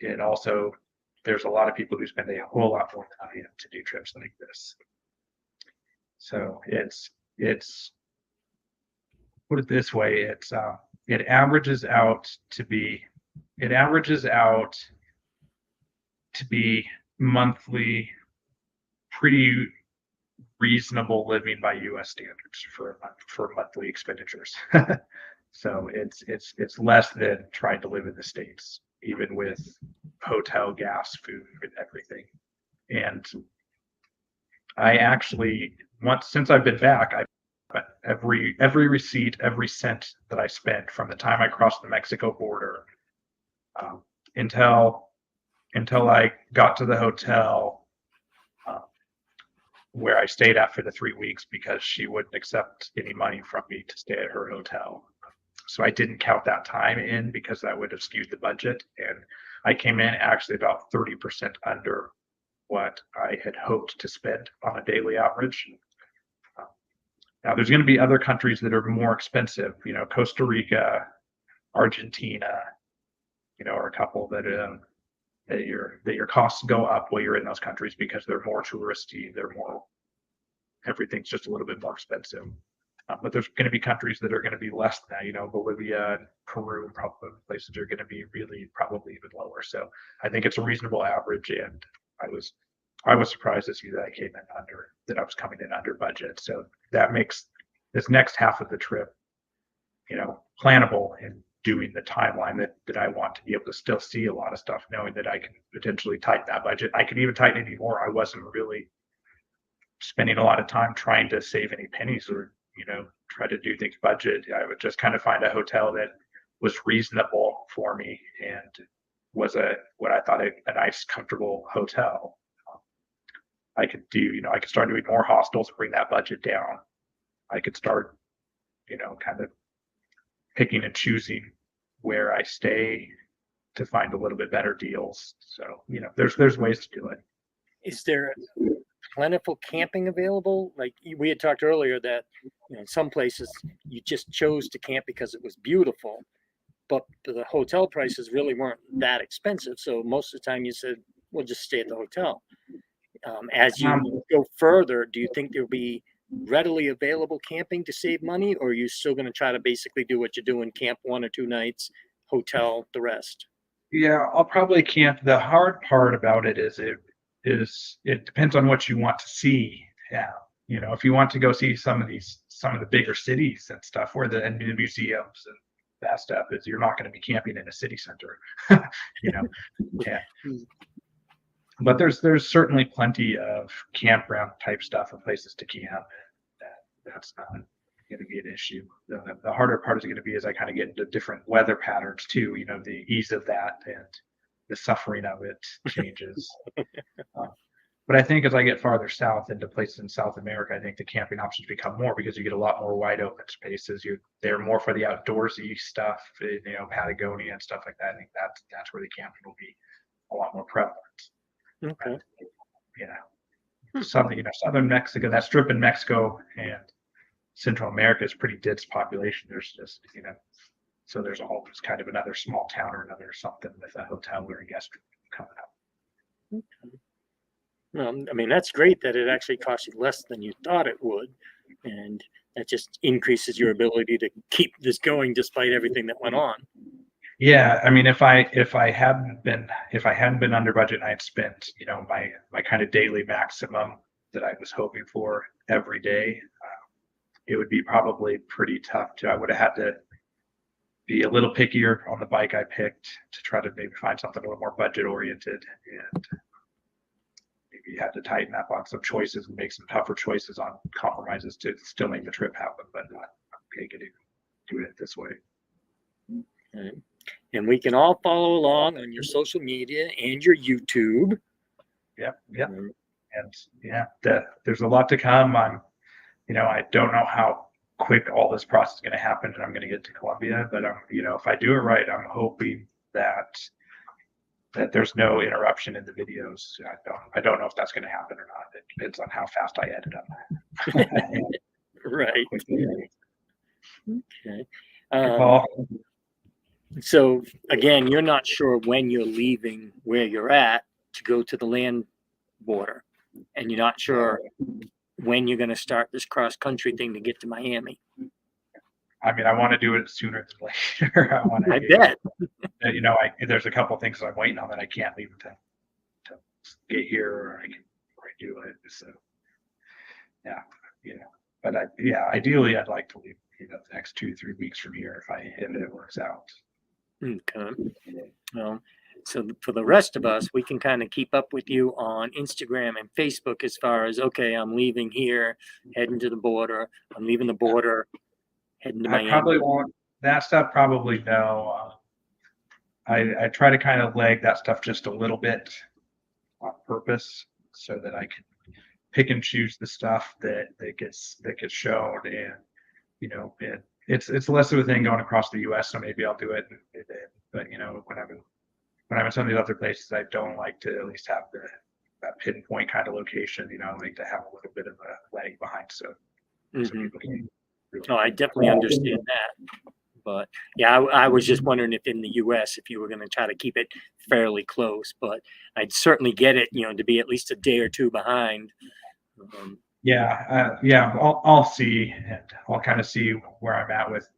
And also, there's a lot of people who spend a whole lot more than I am to do trips like this. So it's put it this way, it averages out to be monthly pretty reasonable living by U.S. standards for monthly expenditures. So it's less than trying to live in the States, even with hotel, gas, food, and everything. And I actually since I've been back, every receipt, every cent that I spent from the time I crossed the Mexico border until I got to the hotel where I stayed at for the 3 weeks because she wouldn't accept any money from me to stay at her hotel. So I didn't count that time in because that would have skewed the budget. And I came in actually about 30% under what I had hoped to spend on a daily average. Now, there's going to be other countries that are more expensive, Costa Rica, Argentina, are a couple that your costs go up while you're in those countries because they're more touristy, everything's just a little bit more expensive. But there's going to be countries that are going to be less than that, Bolivia, Peru, probably places are going to be really probably even lower. So I think it's a reasonable average, and I was surprised to see that I was coming in under budget. So that makes this next half of the trip, plannable and doing the timeline that I want to be able to still see a lot of stuff, knowing that I can potentially tighten that budget. I could even tighten it more. I wasn't really spending a lot of time trying to save any pennies or, try to do things budget. I would just kind of find a hotel that was reasonable for me and was what I thought a nice, comfortable hotel. I could start doing more hostels, bring that budget down. I could start, kind of picking and choosing where I stay to find a little bit better deals. So, there's ways to do it. Is there plentiful camping available? Like we had talked earlier that in some places you just chose to camp because it was beautiful, but the hotel prices really weren't that expensive. So most of the time you said, we'll just stay at the hotel. As you go further, do you think there'll be readily available camping to save money, or are you still going to try to basically do what you're doing, camp 1 or 2 nights, hotel the rest? Yeah, I'll probably camp. The hard part about it is it depends on what you want to see. Yeah, if you want to go see some of the bigger cities and stuff, and the museums and that stuff, is you're not going to be camping in a city center. Yeah. But there's certainly plenty of campground type stuff and places to camp. That's not going to be an issue. The harder part is going to be as I kind of get into different weather patterns too. The ease of that and the suffering of it changes. But I think as I get farther south into places in South America, I think the camping options become more because you get a lot more wide open spaces. They're more for the outdoorsy stuff, Patagonia and stuff like that. I think that's where the camping will be a lot more prevalent. Okay. southern Mexico, that strip in Mexico and Central America is pretty dense population. There's just, so there's always kind of another small town or another something with a hotel or a guest room coming up. I mean, that's great that it actually costs you less than you thought it would. And that just increases your ability to keep this going despite everything that went on. Yeah, I mean, if I hadn't been under budget and I had spent, my kind of daily maximum that I was hoping for every day, it would be probably pretty tough I would have had to be a little pickier on the bike I picked to try to maybe find something a little more budget oriented, and maybe had to tighten up on some choices and make some tougher choices on compromises to still make the trip happen, but not okay, do it this way. Okay. And we can all follow along on your social media and your YouTube. Yep. And there's a lot to come. I don't know how quick all this process is going to happen and I'm going to get to Colombia, but if I do it right, I'm hoping that there's no interruption in the videos. I don't know if that's going to happen or not. It depends on how fast I edit them. Right. Okay. So again, you're not sure when you're leaving where you're at to go to the land border, and you're not sure when you're going to start this cross country thing to get to Miami. I mean, I want to do it sooner than later. I bet. There's a couple things I'm waiting on that I can't leave to get here, or I can do it. So, but ideally, I'd like to leave, the next 2-3 weeks from here if it works out. Okay. Well, so for the rest of us, we can kind of keep up with you on Instagram and Facebook as far as, okay, I'm leaving here, heading to the border. I'm leaving the border, heading to Miami. I probably won't. That stuff probably no. I try to kind of leg that stuff just a little bit on purpose so that I can pick and choose the stuff that gets shown, and it's less of a thing going across the U.S. So maybe I'll do it. But when I'm in some of these other places, I don't like to at least have that pinpoint kind of location. I like to have a little bit of a lag behind, so people can. I definitely understand that. But yeah, I was just wondering if in the U.S. if you were going to try to keep it fairly close. But I'd certainly get it, to be at least a day or two behind. I'll see, and I'll kind of see where I'm at with,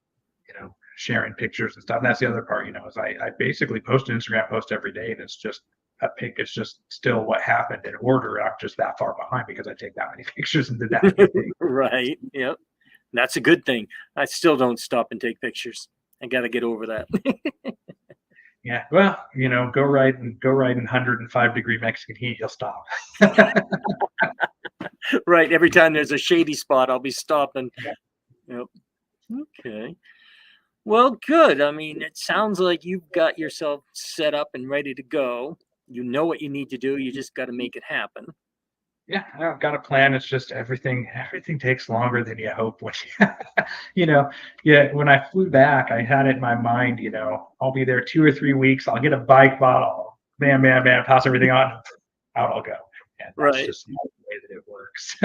sharing pictures and stuff. And that's the other part, is I basically post an Instagram post every day, and it's just a pic. It's just still what happened in order. I'm just that far behind because I take that many pictures and did that many things. Right. Yep. That's a good thing. I still don't stop and take pictures. I got to get over that. Yeah. Well, go riding 105-degree Mexican heat, you'll stop. Right. Every time there's a shady spot, I'll be stopping. Yep. Okay. Well, good. I mean, it sounds like you've got yourself set up and ready to go. You know what you need to do. You just got to make it happen. Yeah, I've got a plan. It's just everything takes longer than you hope. When when I flew back, I had it in my mind, I'll be there 2 or 3 weeks. I'll get a bike bottle, bam, toss everything on, out I'll go. And that's just not the way that it works.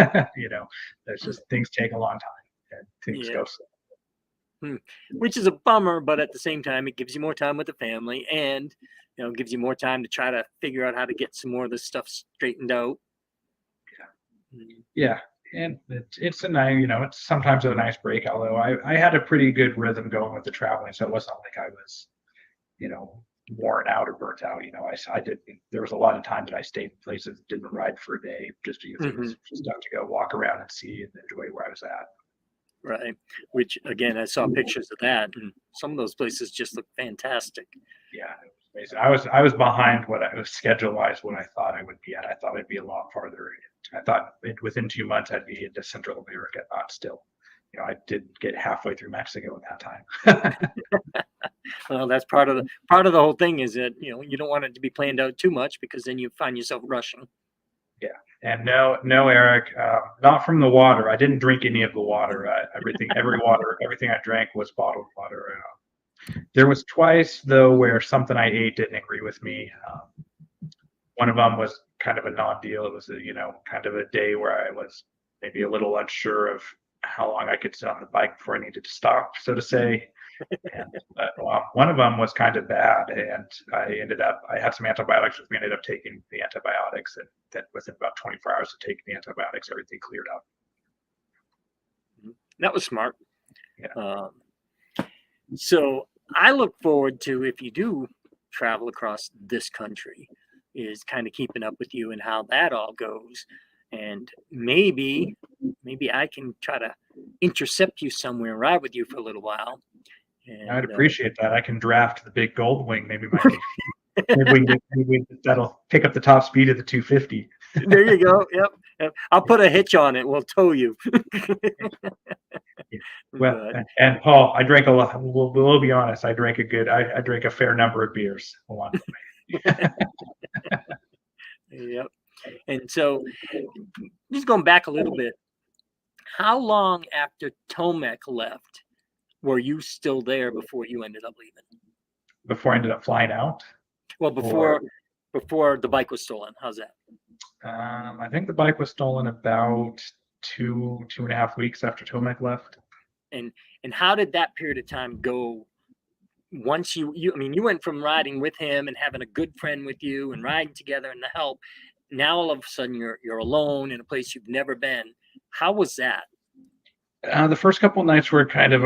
There's just things take a long time and things go slow. Which is a bummer, but at the same time, it gives you more time with the family, and gives you more time to try to figure out how to get some more of this stuff straightened out. Yeah, and it's a nice, it's sometimes a nice break. Although I had a pretty good rhythm going with the traveling, so it wasn't like I was, worn out or burnt out. I did. There was a lot of time that I stayed in places, didn't ride for a day, just to go walk around and see and enjoy where I was at. Right. Which again, I saw pictures of that, and some of those places just look fantastic. Yeah, it was amazing. I was behind what I was schedule-wise what I thought I would be at. I thought I'd be a lot farther. I thought within 2 months I'd be into Central America, not still. I didn't get halfway through Mexico in that time. Well, that's part of the whole thing is that you don't want it to be planned out too much because then you find yourself rushing. Yeah, and no, Eric, not from the water. I didn't drink any of the water. Everything I drank was bottled water. There was twice though where something I ate didn't agree with me. One of them was kind of a non-deal. It was kind of a day where I was maybe a little unsure of how long I could sit on the bike before I needed to stop, so to say. And one of them was kind of bad, and I had some antibiotics with me. I ended up taking the antibiotics, and then within about 24 hours of taking the antibiotics, everything cleared up. That was smart. Yeah. So I look forward to, if you do travel across this country, is kind of keeping up with you and how that all goes. And maybe I can try to intercept you somewhere and ride with you for a little while. And, I'd appreciate that. I can draft the big gold wing. Maybe that'll pick up the top speed of the 250. There you go. Yep. I'll put a hitch on it. We'll tow you. Well, and Paul, I drank a lot. We'll be honest. I drank a fair number of beers along the way. Yep. And so, just going back a little bit, how long after Tomek left were you still there before you ended up leaving? Before I ended up flying out? Well, before the bike was stolen. How's that? I think the bike was stolen about 2.5 weeks after Tomek left. And how did that period of time go? Once you went from riding with him and having a good friend with you and riding together and the help. Now all of a sudden you're alone in a place you've never been. How was that? The first couple of nights were kind of,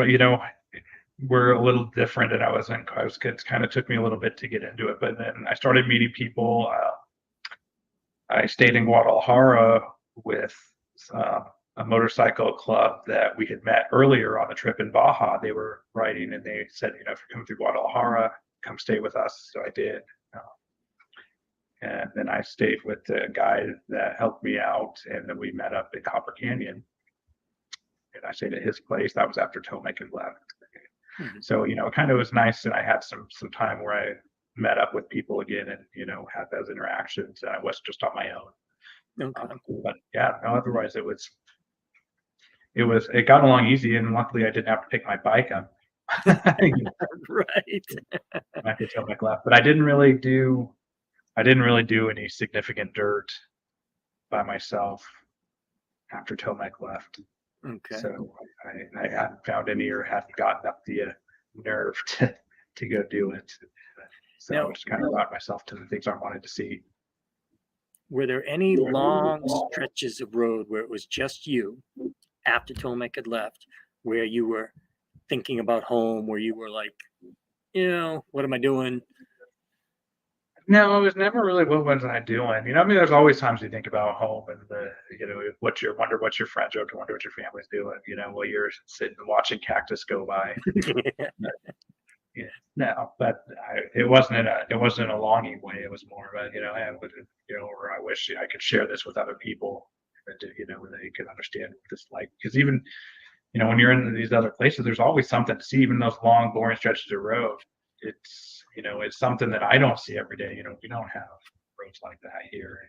were a little different, and it kind of took me a little bit to get into it, but then I started meeting people. I stayed in Guadalajara with a motorcycle club that we had met earlier on the trip in Baja. They were riding, and they said, if you're coming through Guadalajara, come stay with us. So I did. And then I stayed with the guy that helped me out, and then we met up in Copper Canyon. And I stayed at his place. That was after Tomek had left. Mm-hmm. So, it kind of was nice, and I had some time where I met up with people again and, had those interactions, and I wasn't just on my own. Okay. But yeah, no, otherwise it got along easy, and luckily I didn't have to pick my bike up. Right. After Tomek left, but I didn't really do any significant dirt by myself after Tomek left. Okay. So I hadn't found any, or hadn't gotten up the nerve to go do it. So I just kind of allowed myself to the things I wanted to see. Were there any long stretches of road where it was just you after Tomek had left, where you were thinking about home, where you were like, what am I doing? No, it was never really what was I doing. There's always times you think about home and wonder what your friends are doing, wonder what your family's doing. While you're sitting watching cactus go by. No, but it wasn't in a longing way. It was more of a or I wish I could share this with other people, that they could understand what this like. Because even when you're in these other places, there's always something to see. Even those long, boring stretches of road, it's it's something that I don't see every day. We don't have roads like that here,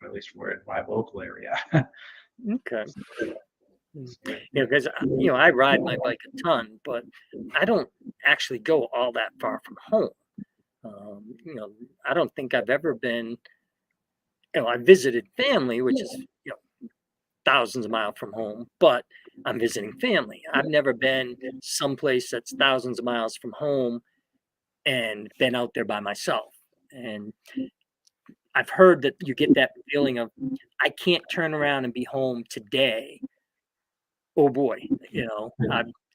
at least we're in my local area. Okay. Because I ride my bike a ton, but I don't actually go all that far from home. I don't think I've ever been. I visited family, which is thousands of miles from home, but I'm visiting family. I've never been someplace that's thousands of miles from home and been out there by myself. And I've heard that you get that feeling of, I can't turn around and be home today. Oh boy,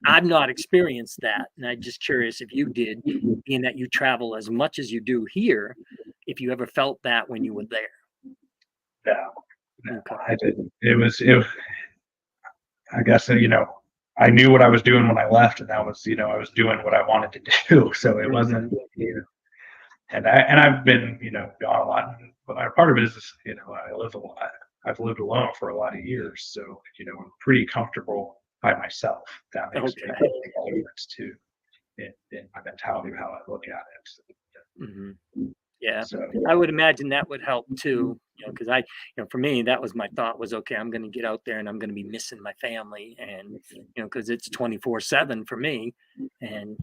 I've not experienced that. And I'm just curious if you did, being that you travel as much as you do here, if you ever felt that when you were there. No, okay. I didn't. It was, I guess, I knew what I was doing when I left, and that was, I was doing what I wanted to do. So it wasn't, and I've been, gone a lot. But part of it is, I've lived alone for a lot of years, so I'm pretty comfortable by myself. That makes a big difference too in my mentality of how I look at it. Mm-hmm. Yeah, so, I would imagine that would help too. Because for me, that was my thought was, okay, I'm going to get out there and I'm going to be missing my family, and because it's 24/7 for me, and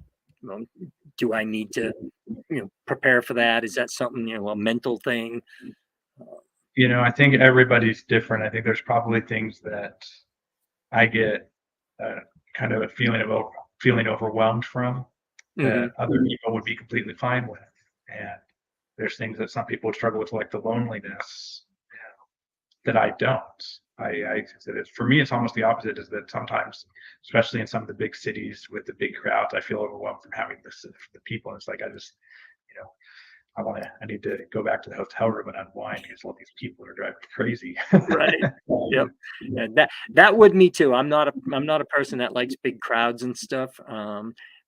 do I need to prepare for that? Is that something a mental thing? I think everybody's different. I think there's probably things that I get kind of a feeling overwhelmed from Hmm. that other people would be completely fine with. And there's things that some people would struggle with, like the loneliness, that I don't. For me, it's almost the opposite. Is that sometimes, especially in some of the big cities with the big crowds, I feel overwhelmed from having the people. And it's like you know, I need to go back to the hotel room and unwind because all these people are driving me crazy. Right. Yep. And that would me too. I'm not a person that likes big crowds and stuff.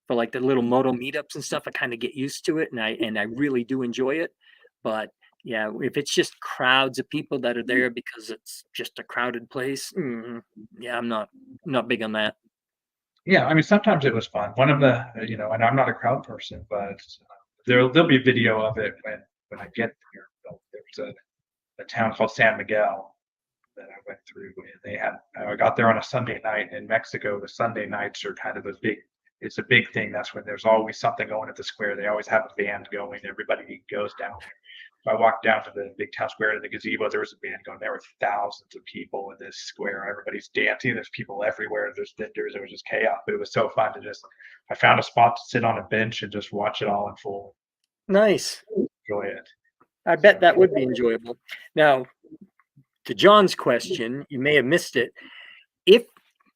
For like the little moto meetups and stuff, I kind of get used to it, and I really do enjoy it. But yeah, if it's just crowds of people that are there because it's just a crowded place, yeah, I'm not big on that. Yeah, I mean, sometimes it was fun. One of the, and I'm not a crowd person, but there'll be video of it when I get there. There's a town called San Miguel that I went through, and I got there on a Sunday night in Mexico. The Sunday nights are kind of it's a big thing. That's when there's always something going at the square. They always have a band going. Everybody goes down there. So I walked down to the big town square to the gazebo. There was a band going. There were thousands of people in this square. Everybody's dancing. There's people everywhere. There's vendors. It was just chaos. But it was so fun to I found a spot to sit on a bench and just watch it all in full, Nice. enjoy it. I bet So, that would be enjoyable. Now, to John's question, you may have missed it. If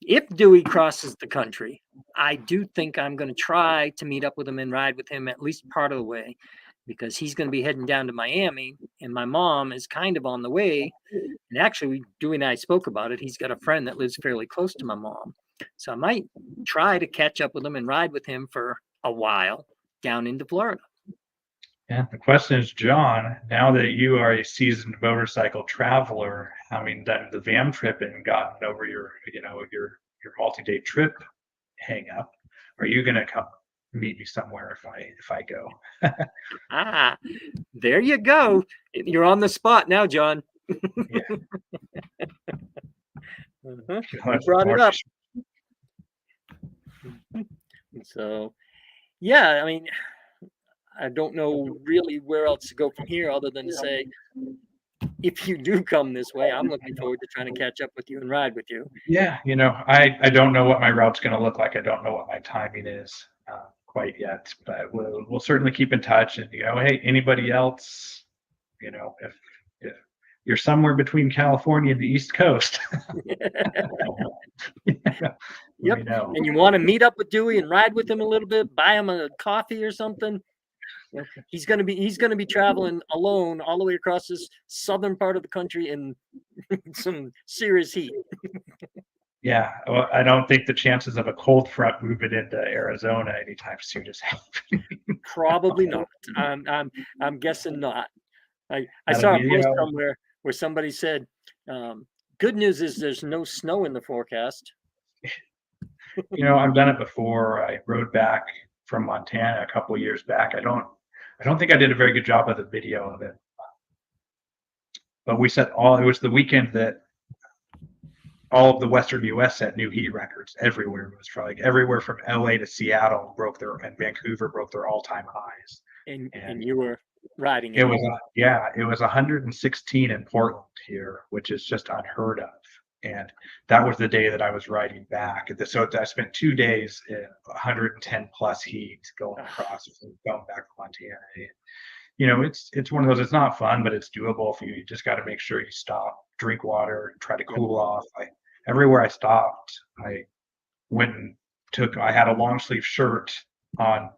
if Dewey crosses the country, I do think I'm going to try to meet up with him and ride with him at least part of the way, because he's going to be heading down to Miami, and my mom is kind of on the way. And actually, Dewey and I spoke about it. He's got a friend that lives fairly close to my mom, so I might try to catch up with him and ride with him for a while down into Florida. yeah, the question is, John, now that you are a seasoned motorcycle traveler, having done the van trip and gotten over your multi-day trip hang up, are you going to come meet me somewhere if I go? Ah, there you go. You're on the spot now, John. Yeah. You brought it up. So, yeah, I mean, I don't know really where else to go from here other than to say, if you do come this way, I'm looking forward to trying to catch up with you and ride with you. Yeah, I don't know what my route's going to look like. I don't know what my timing is quite yet, but we'll certainly keep in touch. And hey, anybody else, if you're somewhere between California and the East Coast, let Yep. me know. And you want to meet up with Dewey and ride with him a little bit, buy him a coffee or something. He's gonna be traveling alone all the way across this southern part of the country in some serious heat. Yeah, well, I don't think the chances of a cold front moving into Arizona anytime soon is happening. Probably not. I'm guessing not. I That'll saw a be, post somewhere where somebody said, "Good news is there's no snow in the forecast." I've done it before. I rode back from Montana a couple of years back. I don't think I did a very good job of the video of it, but it was the weekend that all of the Western U.S. set new heat records everywhere. It was like everywhere from LA to Seattle and Vancouver broke their all-time highs. And you were riding It was, it was 116 in Portland here, which is just unheard of. And that was the day that I was riding back. So I spent 2 days in 110 plus heat going back to Montana. It's one of those. It's not fun, but it's doable. You just got to make sure you stop, drink water, and try to cool off. Everywhere I stopped, I went and I had a long sleeve shirt on,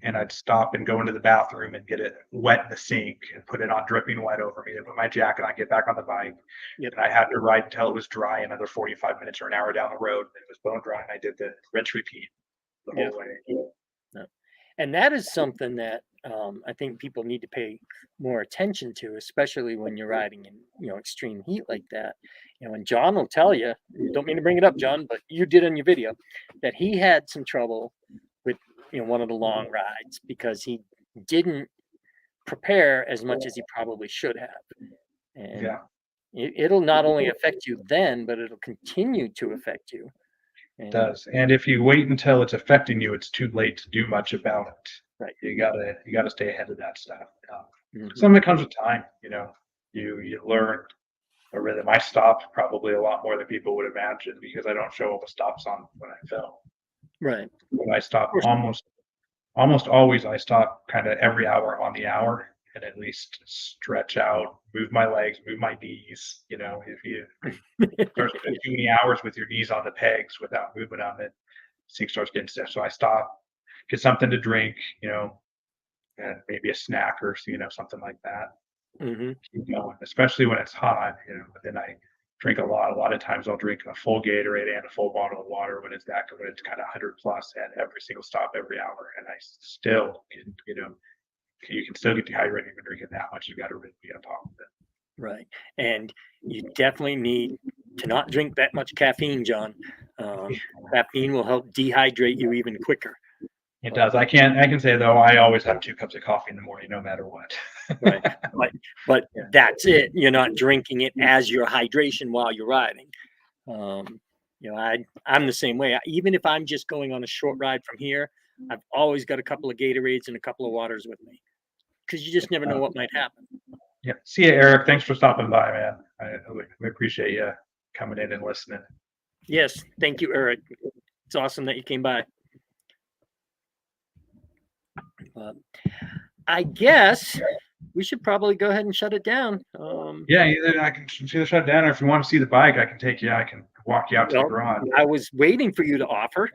and I'd stop and go into the bathroom and get it wet in the sink and put it on dripping wet over me. And put my jacket on, get back on the bike. Yep. And I had to ride until it was dry, another 45 minutes or an hour down the road. And it was bone dry, and I did the rinse repeat the whole way. Yeah. And that is something that I think people need to pay more attention to, especially when you're riding in extreme heat like that. And John will tell you, don't mean to bring it up, John, but you did in your video that he had some trouble with one of the long rides because he didn't prepare as much as he probably should have. And Yeah. it'll not only affect you then, but it'll continue to affect you. It does. And if you wait until it's affecting you, it's too late to do much about it. Right. You gotta stay ahead of that stuff. Mhm. Some of it comes with time, you learn a rhythm. I stop probably a lot more than people would imagine because I don't show all the stops on when I film. Right. But I stop almost always. I stop kind of every hour on the hour and at least stretch out, move my legs, move my knees. If you start spending too many hours with your knees on the pegs without movement on it, things starts getting stiff. So I stop, get something to drink, and maybe a snack or something like that. Hmm. Keep going, especially when it's hot. But then I drink a lot. A lot of times I'll drink a full Gatorade and a full bottle of water when it's kind of 100 plus at every single stop every hour, and I still can, you can still get dehydrated when drinking that much. You got to really be on top of it. Right. And you definitely need to not drink that much caffeine, John. Um, Caffeine will help dehydrate you even quicker. It does. I can say though, I always have 2 cups of coffee in the morning, no matter what. Right. But Yeah. that's it. You're not drinking it as your hydration while you're riding. I'm the same way. Even if I'm just going on a short ride from here, I've always got a couple of Gatorades and a couple of waters with me because you just never know what might happen. Yeah. See you, Eric. Thanks for stopping by, man. We appreciate you coming in and listening. Yes. Thank you, Eric. It's awesome that you came by. I guess we should probably go ahead and shut it down. Yeah, either I can either shut it down, or if you want to see the bike, I can take you. I can walk you out to the garage. I was waiting for you to offer.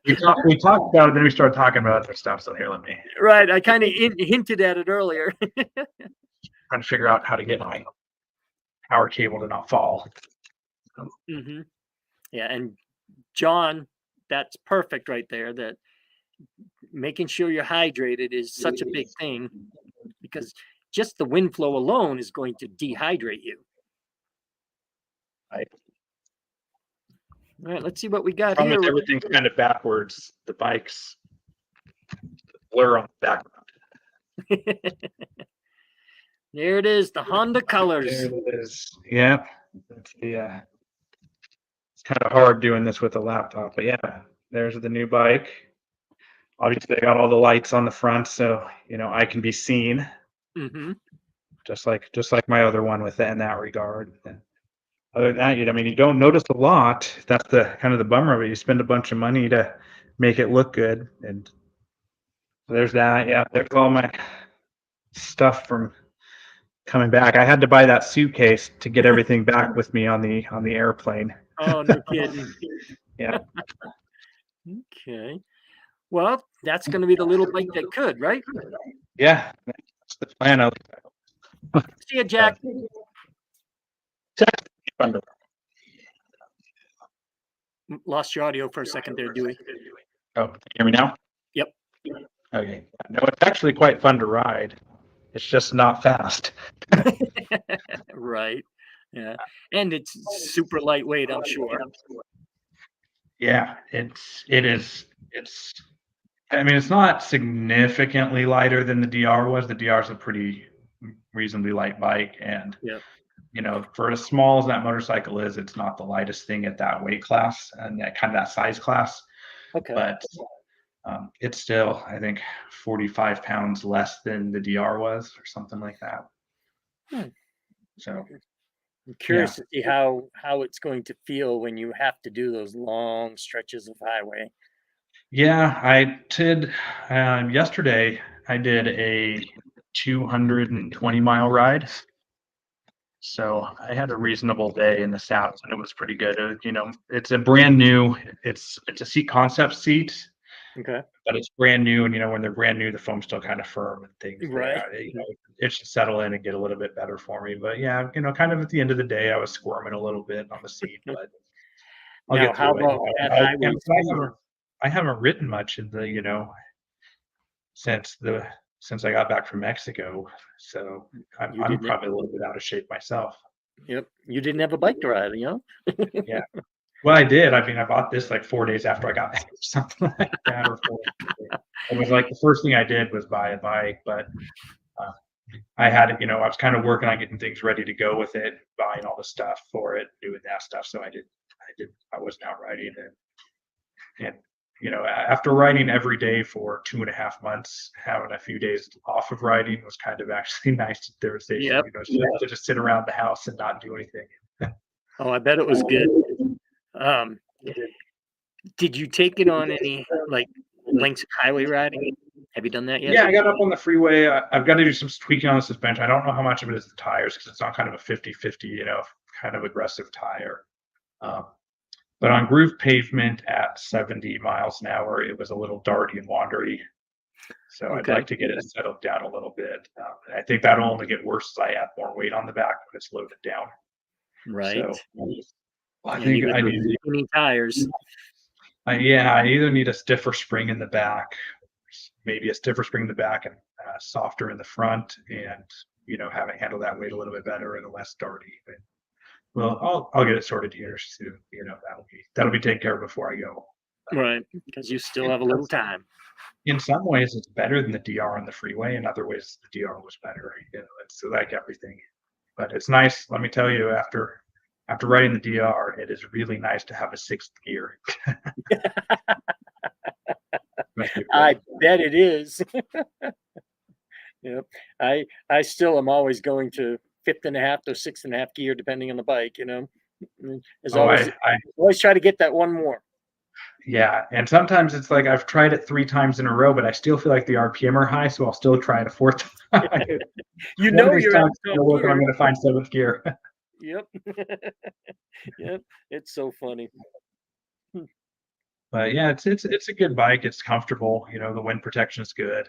We talked about it, then we started talking about other stuff. So here, let me. Right, I kind of hinted at it earlier. Trying to figure out how to get my power cable to not fall. Mm-hmm. Yeah, and John, that's perfect right there. That making sure you're hydrated is such a big thing because just the wind flow alone is going to dehydrate you. Right. All right, let's see what we got Problem here. is everything's kind of backwards. The bike's blur on the background. There it is, the Honda colors. There it is. Yep. Yeah. It's kind of hard doing this with a laptop, but yeah, there's the new bike. Obviously, I got all the lights on the front, so I can be seen. Mm-hmm. Just like my other one in that regard. And other than that, you don't notice a lot. That's the kind of the bummer of it. You spend a bunch of money to make it look good, and there's that. Yeah, there's all my stuff from coming back. I had to buy that suitcase to get everything back with me on the airplane. Oh, no kidding. Yeah. Okay. Well, that's going to be the little bike that could, right? Yeah, that's the plan. See you, Jack. Lost your audio for a second there, Dewey. Oh, can you hear me now? Yep. Okay. No, it's actually quite fun to ride. It's just not fast. Right. Yeah. And it's super lightweight, I'm sure. Yeah, it is. It's not significantly lighter than the DR was. The DR is a pretty reasonably light bike, and yeah. For as small as that motorcycle is, it's not the lightest thing at that weight class and that size class. Okay. But it's still, I think, 45 pounds less than the DR was, or something like that. So I'm curious to see how it's going to feel when you have to do those long stretches of highway. Yeah, I did. Yesterday, I did a 220-mile ride. So I had a reasonable day in the South, and it was pretty good. It's a brand new. It's a seat concept seat. Okay. But it's brand new, and when they're brand new, the foam's still kind of firm and things. Right. It should settle in and get a little bit better for me. But yeah, kind of at the end of the day, I was squirming a little bit on the seat, but I'll get through it. I haven't ridden much in the since I got back from Mexico, so I'm probably a little bit out of shape myself. Yep, you didn't have a bike to ride, Yeah. Well, I did. I bought this like 4 days after I got back, or something like that. It was like the first thing I did was buy a bike, but I had it. I was kind of working on getting things ready to go with it, buying all the stuff for it, doing that stuff. So I wasn't out riding, and after riding every day for 2.5 months, having a few days off of riding was kind of actually nice. There was days, Yep. to just sit around the house and not do anything. Oh, I bet it was good. Um, did you take it on any like lengths of highway riding? Have you done that yet? Yeah, I got up on the freeway. I've got to do some tweaking on the suspension. I don't know how much of it is the tires because it's on kind of a 50-50, kind of aggressive tire. Um, but on groove pavement at 70 miles an hour, it was a little darty and wandery. So I'd Okay. like to get it settled down a little bit. I think that'll only get worse as I add more weight on the back when it's loaded down. Right. So I Yeah, think you I got need those skinny tires. I either need a stiffer spring in the back, maybe a stiffer spring in the back and softer in the front, and have it handle that weight a little bit better and less darty. But well, I'll get it sorted here soon. That'll be taken care of before I go. Right. Because you still have a little time. In some ways, it's better than the DR on the freeway. In other ways, the DR was better. It's like everything. But it's nice. Let me tell you, after riding the DR, it is really nice to have a sixth gear. I bet it is. Yep. I still am always going to fifth and a half to sixth and a half gear, depending on the bike. As Oh, always try to get that one more. yeah, and sometimes it's like I've tried it 3 times in a row, but I still feel like the RPM are high, so I'll still try it a 4th time. You One of know these you're at times the it's top gonna work and I'm gear. gonna find 7th gear. Yep. Yep. It's so funny. But yeah, it's a good bike. It's comfortable. The wind protection is good.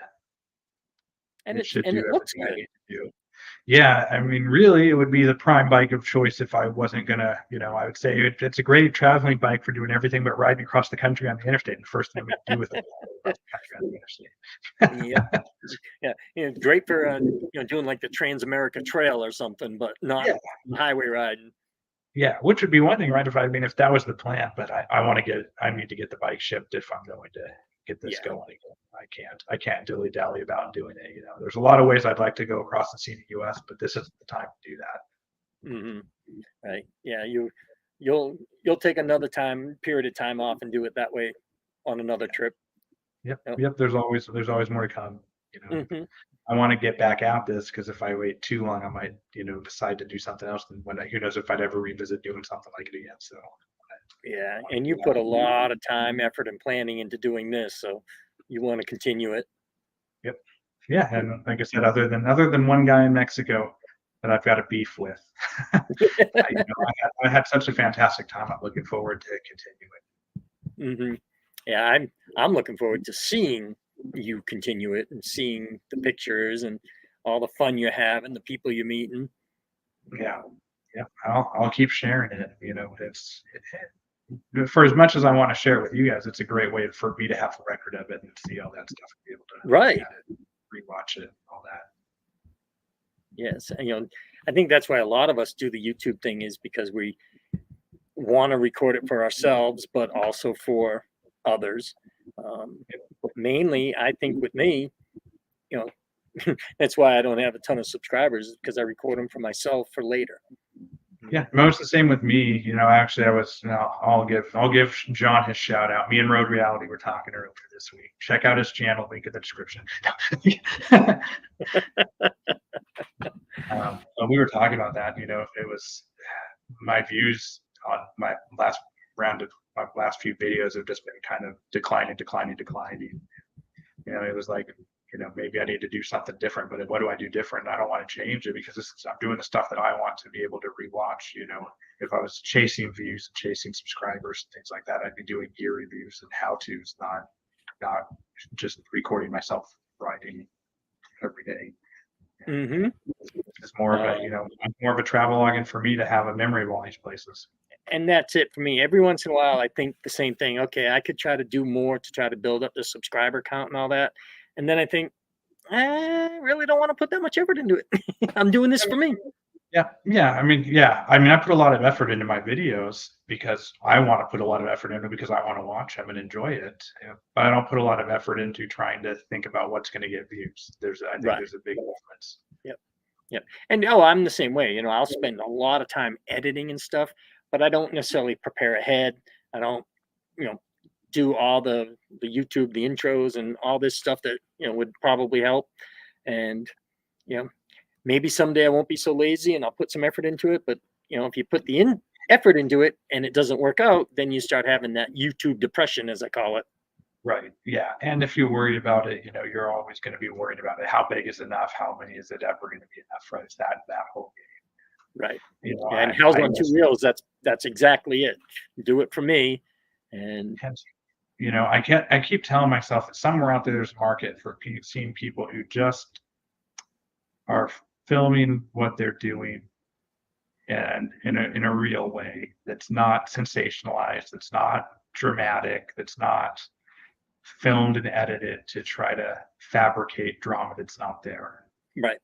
And It should do it looks everything I good. need to do. Yeah, I mean, really, it would be the prime bike of choice if I wasn't gonna, I would say it's a great traveling bike for doing everything but riding across the country on the interstate. And the first thing we do with it across the country on the interstate. Yep. Yeah. Great for doing like the Trans-America Trail or something, but not Yeah, highway riding. yeah, which would be one thing, right? If that was the plan, but I need to get the bike shipped if I'm going to get this Yeah. going again. I can't dilly dally about doing it. There's a lot of ways I'd like to go across and see the U.S., but this isn't the time to do that. Hmm. Right. Yeah. You'll take another period of time off and do it that way on another trip. Yep, Yep. yep. There's always more to come. Hmm. I want to get back at this because if I wait too long, I might, decide to do something else. And who knows if I'd ever revisit doing something like it again. So Yeah. And you put a lot of time, effort, and planning into doing this, so you want to continue it. yep, yeah. And like I said, other than one guy in Mexico that I've got a beef with, I had such a fantastic time. I'm looking forward to continuing. Hmm. Yeah. I'm looking forward to seeing you continue it and seeing the pictures and all the fun you have and the people you meet. And Yeah, yeah. I'll keep sharing it. For as much as I want to share it with you guys, it's a great way for me to have a record of it and see all that stuff and be able to look right. at it, rewatch it, all that. Yes. And, I think that's why a lot of us do the YouTube thing is because we want to record it for ourselves, but also for others. But mainly, I think with me, you know, that's why I don't have a ton of subscribers because I record them for myself for later. Yeah, most the same with me. Actually, I'll give John his shout out. Me and Road Reality were talking earlier this week. Check out his channel, link in the description. But we were talking about that. It was my views on my last few videos have just been kind of declining. It was like, maybe I need to do something different, but what do I do different? I don't want to change it because I'm doing the stuff that I want to be able to rewatch. If I was chasing views and chasing subscribers and things like that, I'd be doing gear reviews and how-tos, not just recording myself riding every day. Mm-hmm. It's more of a travel login for me to have a memory of all these places. And that's it for me. Every once in a while, I think the same thing. Okay, I could try to do more to try to build up the subscriber count and all that. And then I think, I really don't want to put that much effort into it. I'm doing this for me. Yeah. I put a lot of effort into my videos because I want to put a lot of effort into it because I want to watch them and enjoy it. But I don't put a lot of effort into trying to think about what's going to get views. I think there's a big difference. Yep. Yep. And I'm the same way. I'll spend a lot of time editing and stuff, but I don't necessarily prepare ahead. I don't, do all the YouTube, the intros, and all this stuff that would probably help. And you know, maybe someday I won't be so lazy and I'll put some effort into it. But if you put the effort into it and it doesn't work out, then you start having that YouTube depression, as I call it. Right. Yeah. And if you're worried about it, you're always going to be worried about it. How big is enough? How many is it ever going to be enough? Right. It's that whole Right. game. And Hell's on Two Wheels. That's exactly it. Do it for me. And I keep telling myself that somewhere out there's a market for seeing people who just are filming what they're doing and in a real way that's not sensationalized, that's not dramatic, that's not filmed and edited to try to fabricate drama that's not there. Right.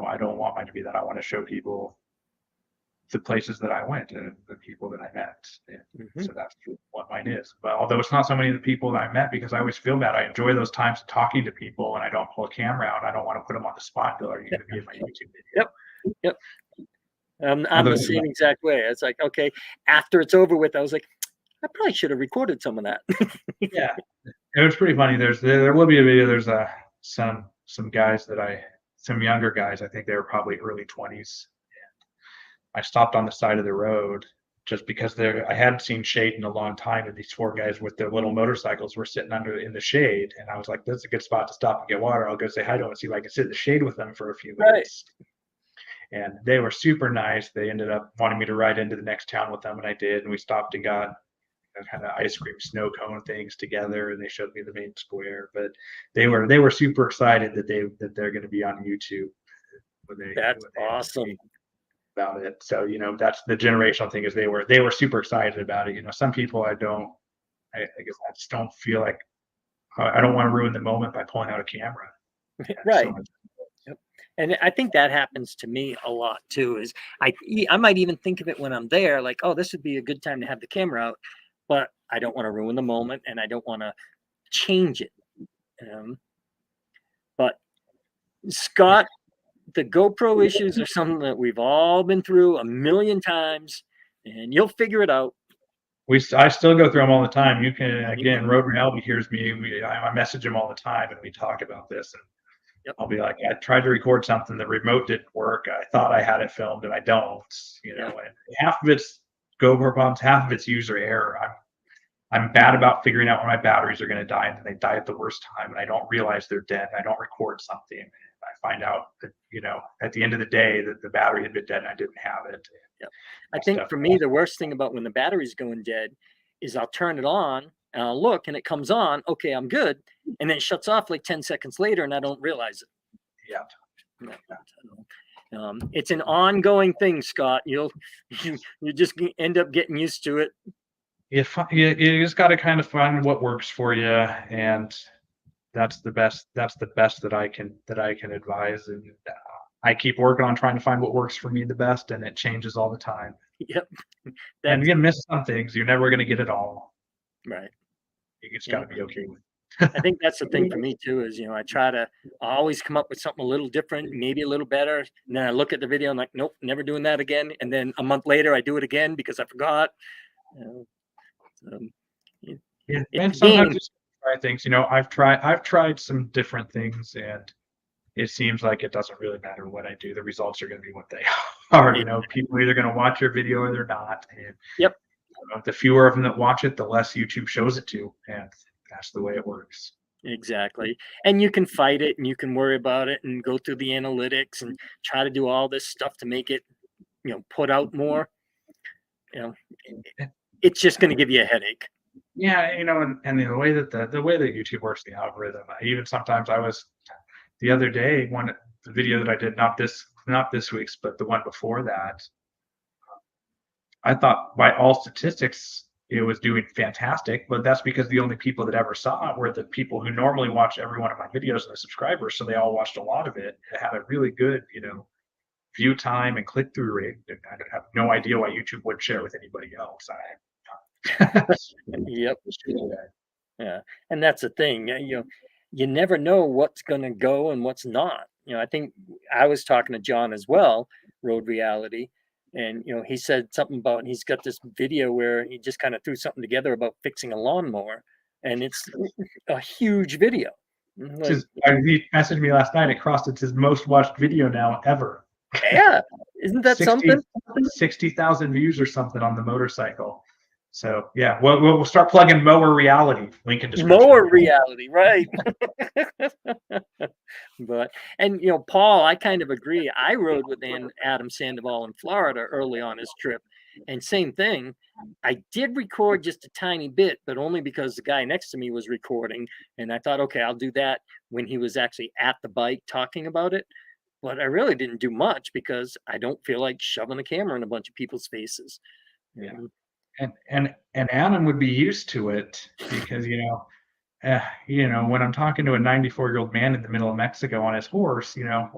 I don't want mine to be that. I want to show people the places that I went and the people that I met. So that's what mine is. But although it's not so many of the people that I met, because I always feel bad. I enjoy those times talking to people and I don't pull a camera out. I don't want to put them on the spot. Are you going to be in my YouTube video? Yep. I'm the same exact way. It's like, okay, after it's over with, I was like, I probably should have recorded some of that. Yeah. It was pretty funny. There will be a video. There's some guys some younger guys, I think they were probably early 20s. I stopped on the side of the road just because I hadn't seen shade in a long time, and these four guys with their little motorcycles were sitting in the shade, and I was like, "This is a good spot to stop and get water. I'll go say hi to them and see if I can sit in the shade with them for a few minutes." Right. And they were super nice. They ended up wanting me to ride into the next town with them, and I did. And we stopped and got kind of ice cream snow cone things together, and they showed me the main square. But they were super excited that they're going to be on YouTube. That's awesome. About it. So that's the generational thing, is they were super excited about it. Some people I guess I just don't feel like I don't want to ruin the moment by pulling out a camera. Right. Yep. And I think that happens to me a lot too. Is I might even think of it when I'm there, like, oh, this would be a good time to have the camera out, but I don't want to ruin the moment and I don't want to change it. But Scott, the GoPro issues are something that we've all been through a million times, and you'll figure it out. I still go through them all the time. You can, again, Road Reality hears me. I message him all the time, and we talk about this. And I'll be like, I tried to record something, the remote didn't work. I thought I had it filmed, and I don't. And half of it's GoPro problems, half of it's user error. I'm bad about figuring out when my batteries are going to die, and then they die at the worst time, and I don't realize they're dead. I don't record something. I find out that, at the end of the day that the battery had been dead and I didn't have it. Yep. I think for me, the worst thing about when the battery's going dead is I'll turn it on and I'll look and it comes on. Okay, I'm good. And then it shuts off like 10 seconds later and I don't realize it. Yeah. It's an ongoing thing, Scott. You just end up getting used to it. You just got to kind of find what works for you, and that's the best that I can advise. And I keep working on trying to find what works for me the best, and it changes all the time. Yep. And you're gonna miss some things. You're never gonna get it all. Right. You just gotta be okay with it. I think that's the thing for me too, is I try to always come up with something a little different, maybe a little better. And then I look at the video and like, nope, never doing that again. And then a month later I do it again because I forgot. And sometimes just try things. I've tried some different things, and it seems like it doesn't really matter what I do. The results are going to be what they are. People are either going to watch your video or they're not. And the fewer of them that watch it, the less YouTube shows it to, and that's the way it works. Exactly. And you can fight it, and you can worry about it, and go through the analytics, and try to do all this stuff to make it, put out more. It's just going to give you a headache. Yeah, and the way that YouTube works, the algorithm. Even sometimes the other day, the video that I did, not this week's, but the one before that, I thought by all statistics it was doing fantastic, but that's because the only people that ever saw it were the people who normally watch every one of my videos and the subscribers, so they all watched a lot of it. It had a really good, view time and click-through rate. I have no idea why YouTube would share with anybody else. Yep. Yeah, and that's the thing. You never know what's going to go and what's not. I think I was talking to John as well, Road Reality, and he said something about he's got this video where he just kind of threw something together about fixing a lawnmower, and it's a huge video. Like, He messaged me last night. It crossed. It's his most watched video now ever. yeah, isn't that 60 something? 60,000 views or something on the motorcycle. So yeah, we'll start plugging mower reality. Link in description. Mower reality, right? But Paul, I kind of agree. I rode with Adam Sandoval in Florida early on his trip, and same thing. I did record just a tiny bit, but only because the guy next to me was recording, and I thought, okay, I'll do that when he was actually at the bike talking about it. But I really didn't do much because I don't feel like shoving a camera in a bunch of people's faces. Yeah. And Adam would be used to it because when I'm talking to a 94-year-old man in the middle of Mexico on his horse, I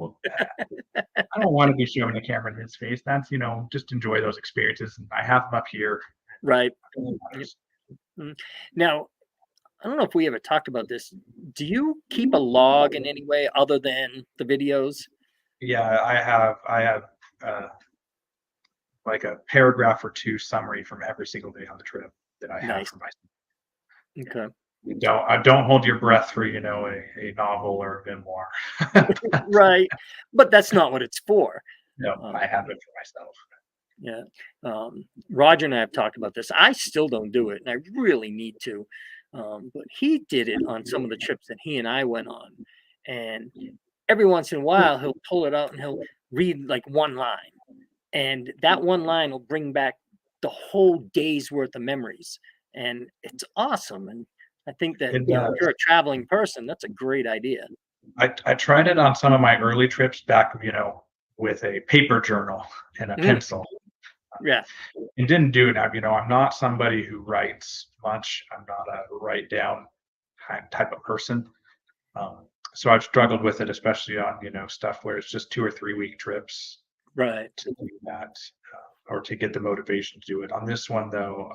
don't want to be shoving a camera in his face. That's just enjoy those experiences. And I have them up here. Right. Now, I don't know if we ever talked about this. Do you keep a log in any way other than the videos? Yeah, I have like a paragraph or two summary from every single day on the trip that I have for myself. Okay. Don't hold your breath for a novel or a memoir. Right, but that's not what it's for. No, I have it for myself. Yeah, Roger and I have talked about this. I still don't do it, and I really need to. But he did it on some of the trips that he and I went on, and every once in a while he'll pull it out and he'll read like one line, and that one line will bring back the whole day's worth of memories, and it's awesome. And I think that if you're a traveling person, that's a great idea. I tried it on some of my early trips back, with a paper journal and a pencil. Yeah. And didn't do it. I'm not somebody who writes much. I'm not a write down type of person. So I've struggled with it, especially on, stuff where it's just 2 or 3 week trips. Right. To do that, or to get the motivation to do it. On this one, though,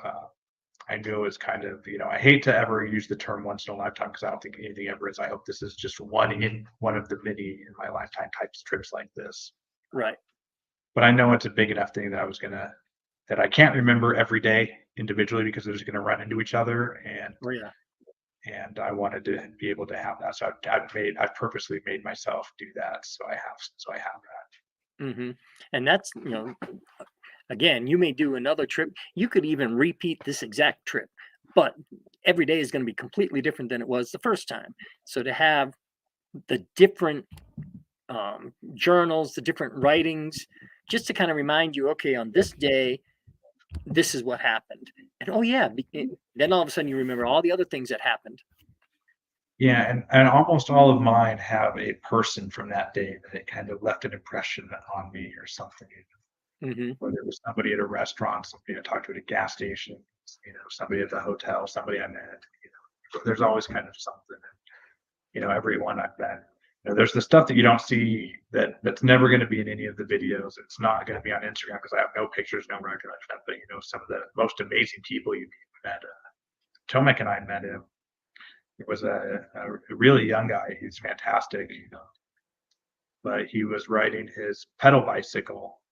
I knew it was kind of, I hate to ever use the term once in a lifetime because I don't think anything ever is. I hope this is just one of the many in my lifetime types of trips like this. Right. But I know it's a big enough thing that I can't remember every day individually because they're just going to run into each other. And and I wanted to be able to have that. So I've purposely made myself do that. So I have that. Mm-hmm. And that's, again, you may do another trip. You could even repeat this exact trip, but every day is going to be completely different than it was the first time. So to have the different journals, the different writings, just to kind of remind you, okay, on this day, this is what happened. And oh yeah, then all of a sudden you remember all the other things that happened. Yeah, and almost all of mine have a person from that day that it kind of left an impression on me or something. Mm-hmm. Whether it was somebody at a restaurant, somebody I talked to at a gas station, somebody at the hotel, somebody I met. There's always kind of something. Everyone I've met. There's the stuff that you don't see that's never going to be in any of the videos. It's not going to be on Instagram because I have no pictures, no record of that. But some of the most amazing people you met. Tomek and I met him. He was a really young guy. He's fantastic, but he was riding his pedal bicycle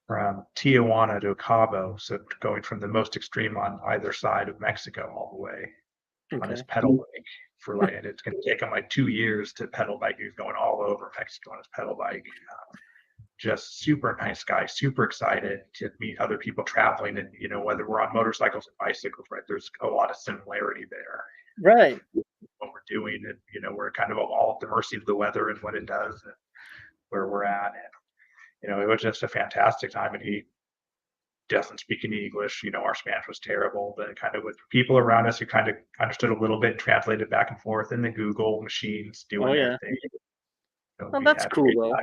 from Tijuana to Cabo, so going from the most extreme on either side of Mexico all the way on his pedal bike and it's going to take him like 2 years to pedal bike. He's going all over Mexico on his pedal bike. Just super nice guy, super excited to meet other people traveling, and whether we're on motorcycles or bicycles, right? There's a lot of similarity there. Right. What we're doing, and we're kind of all at the mercy of the weather and what it does, and where we're at. And it was just a fantastic time. And he doesn't speak any English. Our Spanish was terrible, but kind of with people around us who kind of understood a little bit and translated back and forth in the Google machines doing their thing. Well, that's cool though.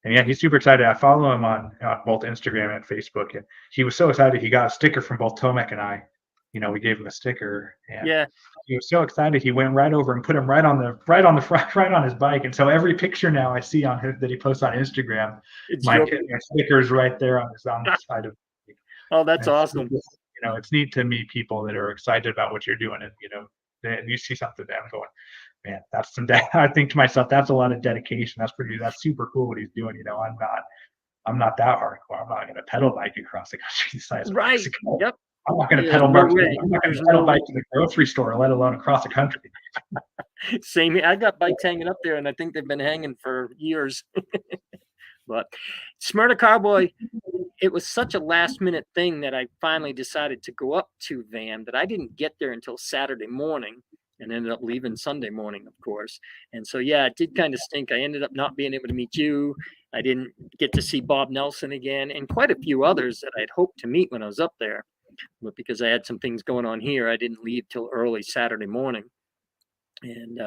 And yeah, he's super excited. I follow him on both Instagram and Facebook, and he was so excited. He got a sticker from both Tomek and I. We gave him a sticker, and he was so excited. He went right over and put him right on the front, right on his bike. And so every picture now I see on him that he posts on Instagram, my sticker is right there on the side of. Oh, that's awesome. It's neat to meet people that are excited about what you're doing, and you see something that I'm going, man, that's some. I think to myself, that's a lot of dedication. That's super cool what he's doing. I'm not I'm not that hardcore. I'm not going to pedal bike across the country the size of Right. Mexico. Yep. I'm not going to There's pedal no bike. way. I'm not going There's to pedal no way. bike to the grocery store, let alone across the country. Same here. I got bikes hanging up there, and I think they've been hanging for years. But Smyrna Cowboy, it was such a last minute thing that I finally decided to go up to Van that I didn't get there until Saturday morning and ended up leaving Sunday morning, of course. And so, yeah, it did kind of stink. I ended up not being able to meet you. I didn't get to see Bob Nelson again and quite a few others that I'd hoped to meet when I was up there. But because I had some things going on here, I didn't leave till early Saturday morning. And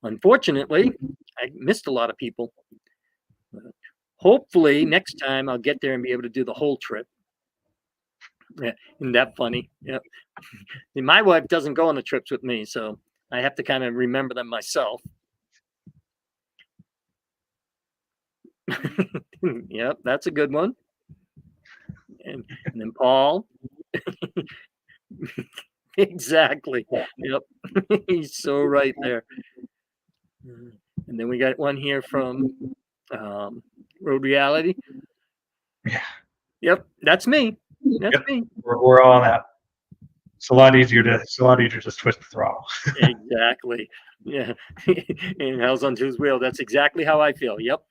unfortunately, I missed a lot of people. Hopefully next time I'll get there and be able to do the whole trip. Yeah, isn't that funny? Yep. And my wife doesn't go on the trips with me, so I have to kind of remember them myself. Yep, that's a good one. And then Paul. Exactly. Yep. He's so right there. And then we got one here from Road Reality. Yeah. Yep, that's me. That's Yep. me. We're all on that. It's a lot easier to just twist the throttle. Exactly. Yeah. And hell's onto his wheel. That's exactly how I feel. Yep.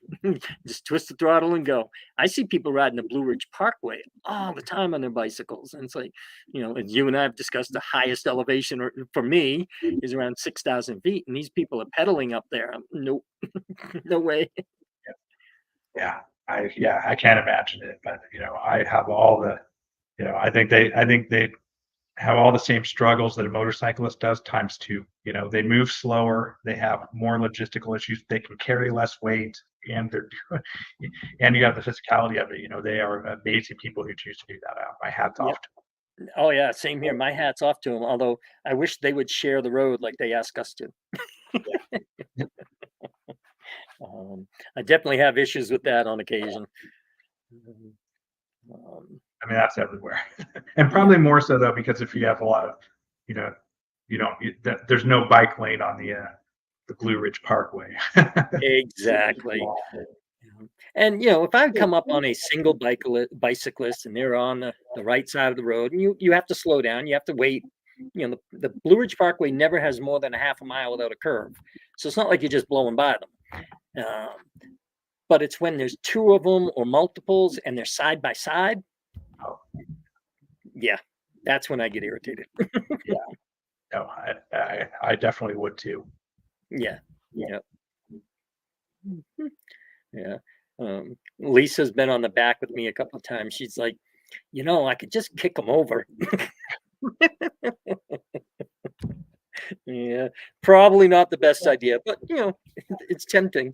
Just twist the throttle and go. I see people riding the Blue Ridge Parkway all the time on their bicycles. And it's like, as you and I have discussed, the highest elevation for me is around 6,000 feet. And these people are pedaling up there. Nope. No way. Yeah. I can't imagine it, but I have all the, I think they have all the same struggles that a motorcyclist does times two. They move slower, they have more logistical issues, they can carry less weight, and and you have the physicality of it. They are amazing people who choose to do that. My hat's Yep. off to Oh, yeah. Same here. My hat's off to them. Although I wish they would share the road like they ask us to. them. I definitely have issues with that on occasion. I mean, that's everywhere, and probably more so though because if you have a lot of, you know, there's no bike lane on the Blue Ridge Parkway. Exactly. And if I come up on a single bicyclist and they're on the right side of the road, and you have to slow down, you have to wait. The Blue Ridge Parkway never has more than a half a mile without a curve, so it's not like you're just blowing by them. But it's when there's two of them or multiples and they're side by side. Oh, Yeah, that's when I get irritated. yeah, no, I definitely would too. Yeah, yeah, yeah. Lisa's been on the back with me a couple of times. She's like, I could just kick them over. Yeah, probably not the best idea, but it's tempting.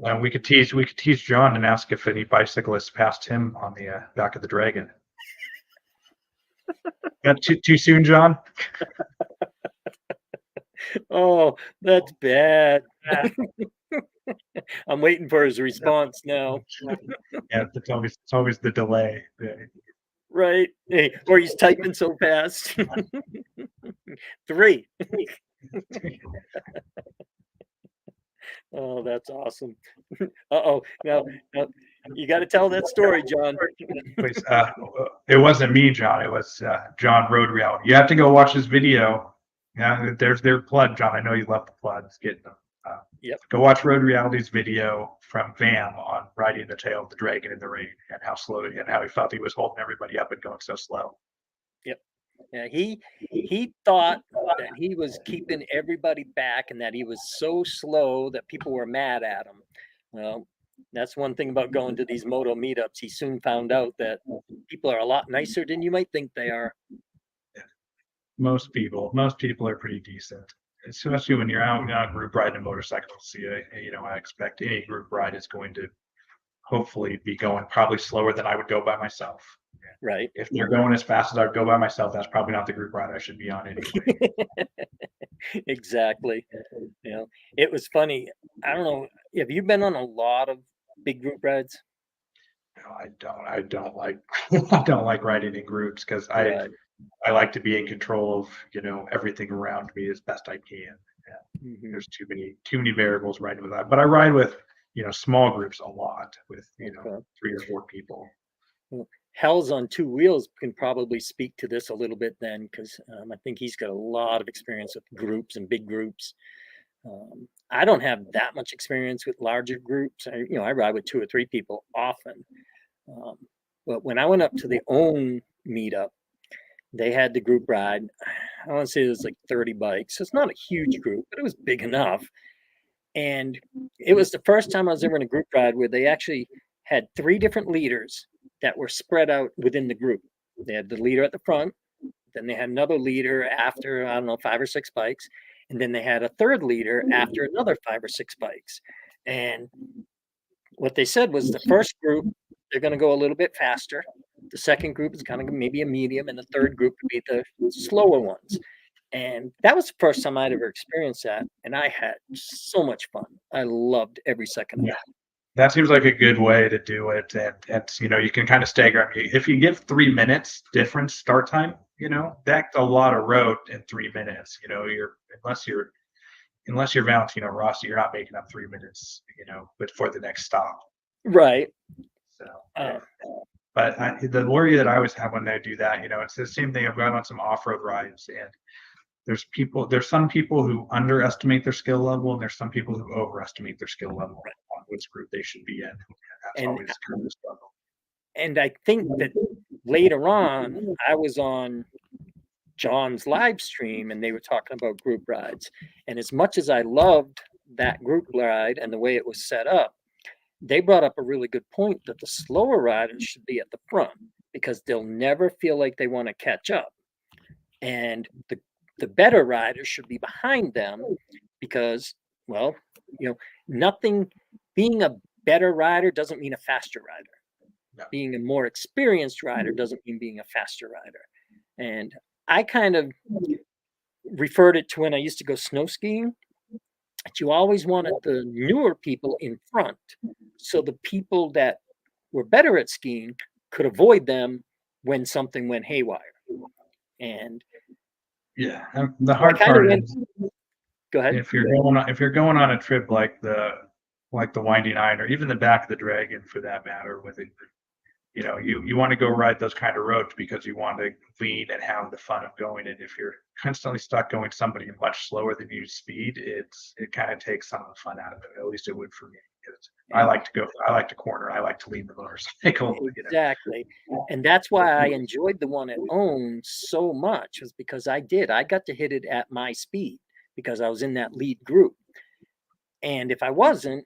And we could tease John and ask if any bicyclists passed him on the back of the Dragon. Got too soon, John? Oh, that's bad. I'm waiting for his response now. Yeah, it's always the delay. Right. Hey, or he's typing so fast. 3. Oh, that's awesome. Uh-oh. Now you got to tell that story, John. Please, it wasn't me, John. It was John Road Reality. You have to go watch his video. Yeah, there's their plug, John. I know you love the plugs. Get them. Yep. Go watch Road Reality's video from Vam on riding the tail of the Dragon in the rain and how slow and how he felt he was holding everybody up and going so slow. Yep. Yeah, he thought that he was keeping everybody back and that he was so slow that people were mad at him. Well, that's one thing about going to these moto meetups. He soon found out that people are a lot nicer than you might think they are. Most people are pretty decent, especially when you're out group riding a motorcycle. See, I expect any group ride is going to hopefully be going probably slower than I would go by myself. Right. If they're going as fast as I would go by myself, that's probably not the group ride I should be on anyway. Exactly. It was funny. I don't know. Have you been on a lot of big group rides? No, I don't. I don't like I don't like riding in groups because Right. I like to be in control of everything around me as best I can. Yeah. Mhm. There's too many variables riding with that. But I ride with small groups a lot with, Okay. 3 or 4 people. Well, Hell's on Two Wheels can probably speak to this a little bit then, because I think he's got a lot of experience with groups and big groups. I don't have that much experience with larger groups. I ride with 2 or 3 people often. Um, but when I went up to the OWN meetup, they had the group ride. I want to say it was like 30 bikes. So it's not a huge group, but it was big enough. And it was the first time I was ever in a group ride where they actually had 3 different leaders that were spread out within the group. They had the leader at the front, then they had another leader after, I don't know, 5 or 6 bikes, and then they had a third leader after another 5 or 6 bikes. And what they said was the first group, they're going to go a little bit faster. The second group is kind of maybe a medium, and the third group would be the slower ones. And that was the first time I'd ever experienced that. And I had so much fun. I loved every second of Yeah. it. That seems like a good way to do it, and you can kind of stagger 'em. If you give 3 minutes difference start time, that's a lot of road in 3 minutes. Unless you're Valentino Rossi, you're not making up 3 minutes, before the next stop. Right. So, Uh, but the worry that I always have when I do that, it's the same thing. I've gone on some off-road rides, and there's some people who underestimate their skill level, and there's some people who overestimate their skill level on which group they should be in. And that's and always kind of a struggle. and I think that later on, I was on John's live stream and they were talking about group rides. And as much as I loved that group ride and the way it was set up, they brought up a really good point that the slower riders should be at the front because they'll never feel like they want to catch up. And the better riders should be behind them because, well, nothing, being a better rider doesn't mean a faster rider. No. Being a more experienced rider doesn't mean being a faster rider. And I kind of referred it to when I used to go snow skiing, that you always wanted the newer people in front. So the people that were better at skiing could avoid them when something went haywire. And Yeah, the I hard kind of part went, is go ahead. if you're going on a trip like the Windy Nine, or even the Back of the Dragon for that matter, with it, you want to go ride those kind of roads because you want to lean and have the fun of going. And if you're constantly stuck going somebody much slower than you speed, it kind of takes some of the fun out of it. At least it would for me. Because I like to corner, I like to lean the motorcycle. Exactly. And that's why I enjoyed the one at OWN so much, was because I got to hit it at my speed because I was in that lead group. And if I wasn't,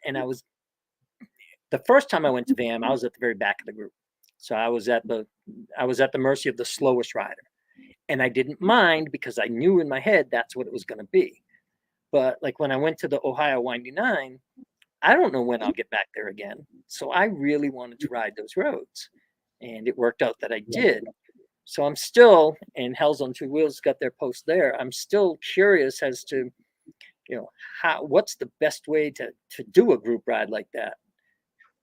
the first time I went to VAM, I was at the very back of the group. So I was at the mercy of the slowest rider. And I didn't mind because I knew in my head that's what it was going to be. But like when I went to the Ohio Windy Nine, I don't know when I'll get back there again. So I really wanted to ride those roads. And it worked out that I did. So I'm still, and Hell's on Two Wheels got their post there. I'm still curious as to, what's the best way to do a group ride like that.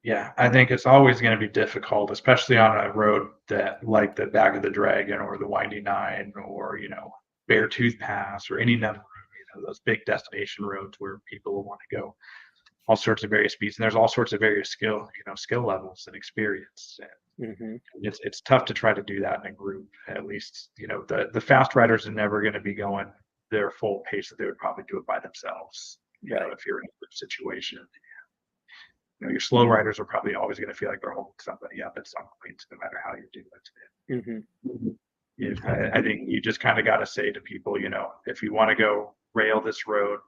Yeah, I think it's always going to be difficult, especially on a road that like the Back of the Dragon or the Windy Nine, or Beartooth Pass, or any number of those big destination roads where people will want to go all sorts of various speeds, and there's all sorts of various skill levels and experience. And Mm-hmm. it's tough to try to do that in a group. At least the fast riders are never going to be going their full pace that they would probably do it by themselves. Right. If you're in a group situation. Your slow riders are probably always going to feel like they're holding somebody up at some point, no matter how you do it. Mm-hmm. I think you just kind of got to say to people, if you want to go rail this road,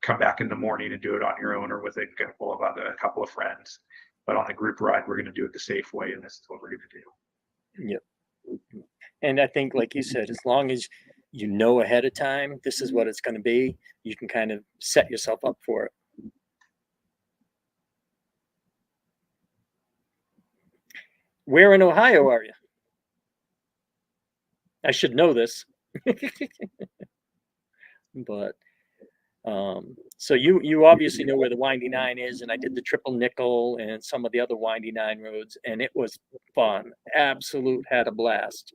come back in the morning and do it on your own or with a couple of friends. But on the group ride, we're going to do it the safe way, and this is what we're going to do. Yep. And I think, like you said, as long as you know ahead of time, this is what it's going to be, you can kind of set yourself up for it. Where in Ohio are you? I should know this. But so you obviously know where the Windy Nine is, and I did the Triple Nickel and some of the other Windy Nine roads, and it was fun. Absolute, had a blast.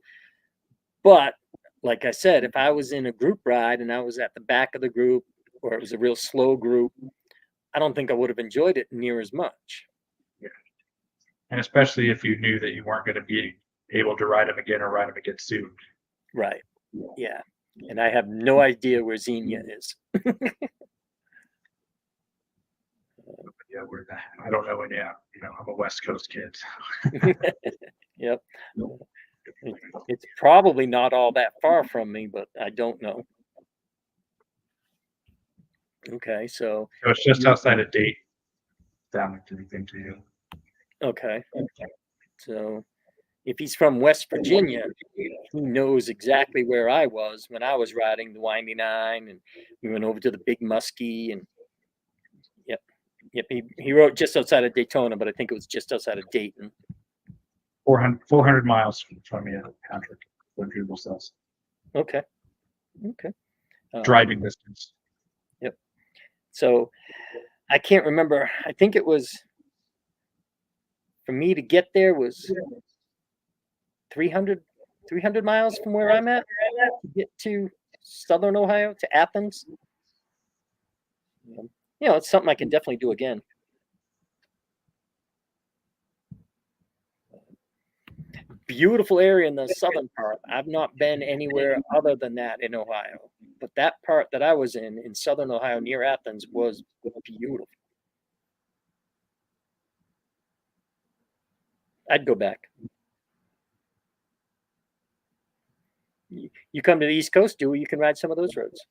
But like I said, if I was in a group ride and I was at the back of the group, or it was a real slow group, I don't think I would have enjoyed it near as much. Yeah. And especially if you knew that you weren't going to be able to ride them again or ride them again soon. Right. Yeah. And I have no idea where Xenia is. Yeah, I don't know any. I'm a West Coast kid. Yep. It's probably not all that far from me, but I don't know. Okay, so it's just outside of Dayton. That means anything to you? Okay. So if he's from West Virginia, he knows exactly where I was when I was riding the Windy Nine, and we went over to the Big Muskie, and yep. He wrote just outside of Daytona, but I think it was just outside of Dayton. 400 miles from you, Patrick, what Google says. Okay. Driving distance. Yep. So I can't remember. I think it was, for me to get there was 300 miles from where I'm at to get to Southern Ohio, to Athens. It's something I can definitely do again. Beautiful area in the southern part. I've not been anywhere other than that in Ohio, but that part that I was in Southern Ohio near Athens was beautiful. I'd go back. You come to the East Coast, Dewey, you can ride some of those roads.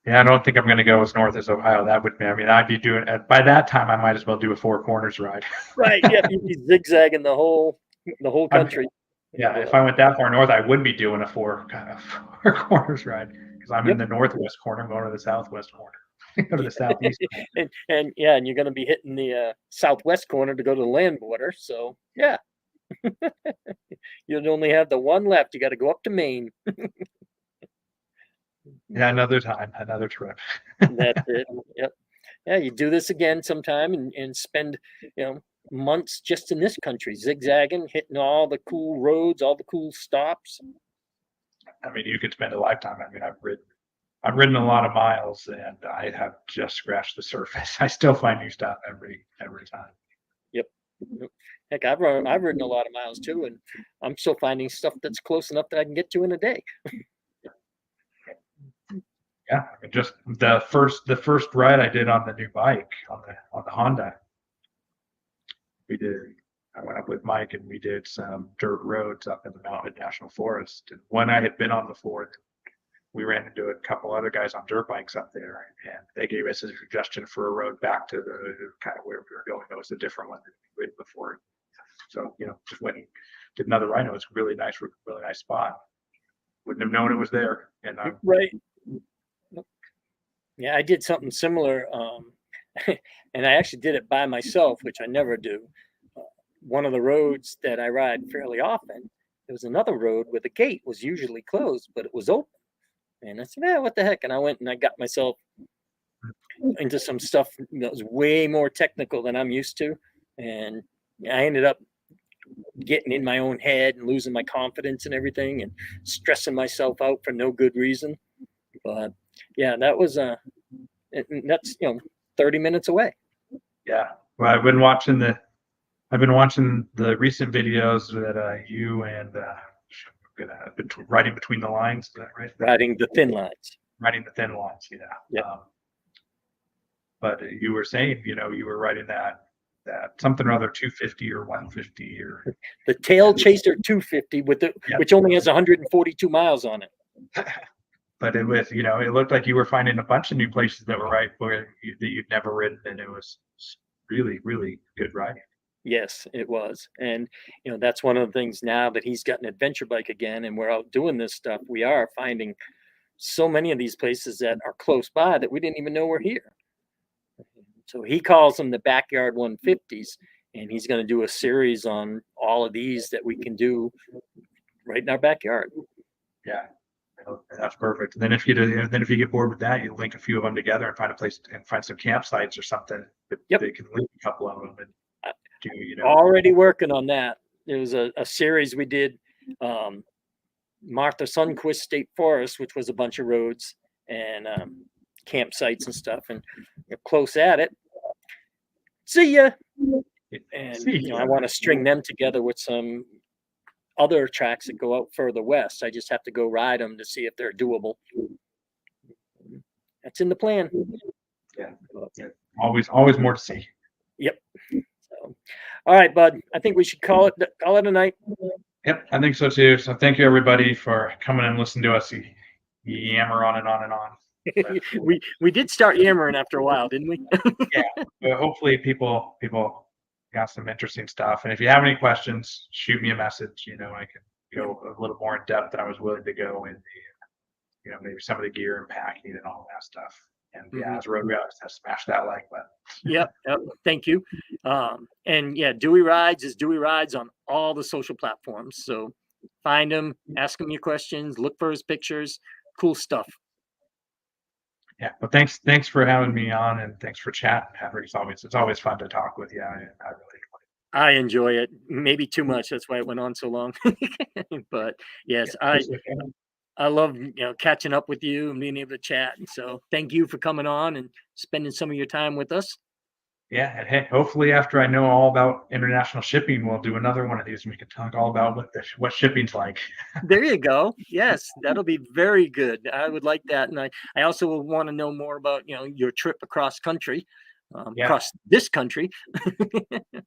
Yeah, I don't think I'm going to go as north as Ohio. That would be, I'd be doing, by that time, I might as well do a Four Corners ride. Right. Yeah. You'd be zigzagging the whole country. Yeah. If I went that far north, I would be doing a Four Corners ride, because I'm in the northwest corner. I'm going to the southwest corner, go to the southeast. and you're going to be hitting the southwest corner to go to the land border. So yeah. You'd only have the one left. You got to go up to Maine. Yeah, another time, another trip. That's it. Yep. Yeah, you do this again sometime and spend, months just in this country, zigzagging, hitting all the cool roads, all the cool stops. You could spend a lifetime. I've ridden a lot of miles, and I have just scratched the surface. I still find new stuff every time. Yep. Heck, I've ridden a lot of miles too, and I'm still finding stuff that's close enough that I can get to in a day. Yeah, just the first ride I did on the new bike on the Honda. I went up with Mike and we did some dirt roads up in the Mountain National Forest. And when I had been on before, we ran into a couple other guys on dirt bikes up there, and they gave us a suggestion for a road back to the kind of where we were going. It was a different one than we did before. So, just went and did another ride. It was a really nice spot. Wouldn't have known it was there. And right. Yeah, I did something similar, and I actually did it by myself, which I never do. One of the roads that I ride fairly often, there was another road where the gate was usually closed, but it was open. And I said, what the heck? And I went and I got myself into some stuff that was way more technical than I'm used to. And I ended up getting in my own head and losing my confidence and everything and stressing myself out for no good reason. But yeah, that was that's 30 minutes away. Yeah. Well, I've been watching the recent videos that you and riding between the lines. Is that right? Riding the thin lines. Riding the thin lines. Yeah. Yep. But you were saying, you were riding that something or other 250 or 150 or the Tail Chaser 250 which only has 142 miles on it. But it was, it looked like you were finding a bunch of new places that were right where that you'd never ridden, and it was really, really good riding. Yes, it was. And, that's one of the things now that he's got an adventure bike again and we're out doing this stuff, we are finding so many of these places that are close by that we didn't even know were here. So he calls them the backyard 150s, and he's going to do a series on all of these that we can do right in our backyard. Yeah. That's perfect. And then if you get bored with that, you link a few of them together and find a place and find some campsites or something. Yep. They can link a couple of them and do. Already working on that. There was a series we did, Martha Sundquist State Forest, which was a bunch of roads and campsites and stuff, and we're close at it. See ya. Yeah. And See I ya. want to string them together with some other tracks that go out further west. I just have to go ride them to see if they're doable. That's in the plan. Yeah. Yeah. Always more to see. Yep. So, all right, bud. I think we should call it a night. Yep, I think so too. So thank you everybody for coming and listening to us yammer on and on and on. But we did start yammering after a while, didn't we? yeah, but hopefully people got some interesting stuff. And if you have any questions, shoot me a message. I can go a little more in depth than I was willing to go in maybe some of the gear and packing and all that stuff. And yeah, as road guys, smash that like button. Yep. Thank you. And yeah, Dewey Rides on all the social platforms. So find him, ask him your questions, look for his pictures. Cool stuff. Yeah, well, thanks for having me on, and thanks for chatting, Patrick. It's always fun to talk with you. I really I enjoy it. Maybe too much. That's why it went on so long. But yes, I love catching up with you and being able to chat. And so thank you for coming on and spending some of your time with us. Yeah, and hey, hopefully after I know all about international shipping, we'll do another one of these and we can talk all about what shipping's like. There you go. Yes, that'll be very good. I would like that. And I also will want to know more about, your trip across country, Yeah. across this country.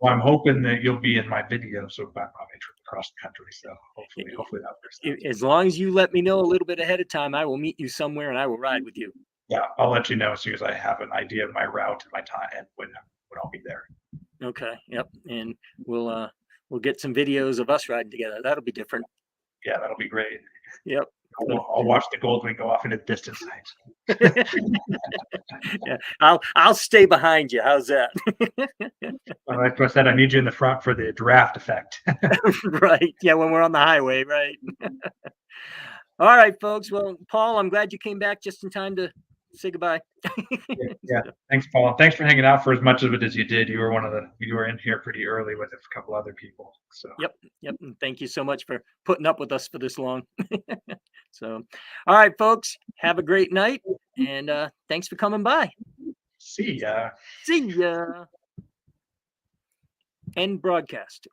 Well, I'm hoping that you'll be in my video so about my trip across the country. So hopefully that works out. As long as you let me know a little bit ahead of time, I will meet you somewhere and I will ride with you. Yeah, I'll let you know as soon as I have an idea of my route and my time and when I'll be there. Okay. Yep. And we'll get some videos of us riding together. That'll be different. Yeah, that'll be great. Yep. I'll watch the Goldwing go off into the distance. Yeah, I'll stay behind you. How's that? Like I said, I need you in the front for the draft effect. Right. Yeah, when we're on the highway, right? All right, folks. Well, Paul, I'm glad you came back just in time to say goodbye. Yeah. Thanks, Paul. Thanks for hanging out for as much of it as you did. You were in here pretty early with a couple other people. So Yep. And thank you so much for putting up with us for this long. So, all right, folks, have a great night, and thanks for coming by. see ya. See ya. End broadcast.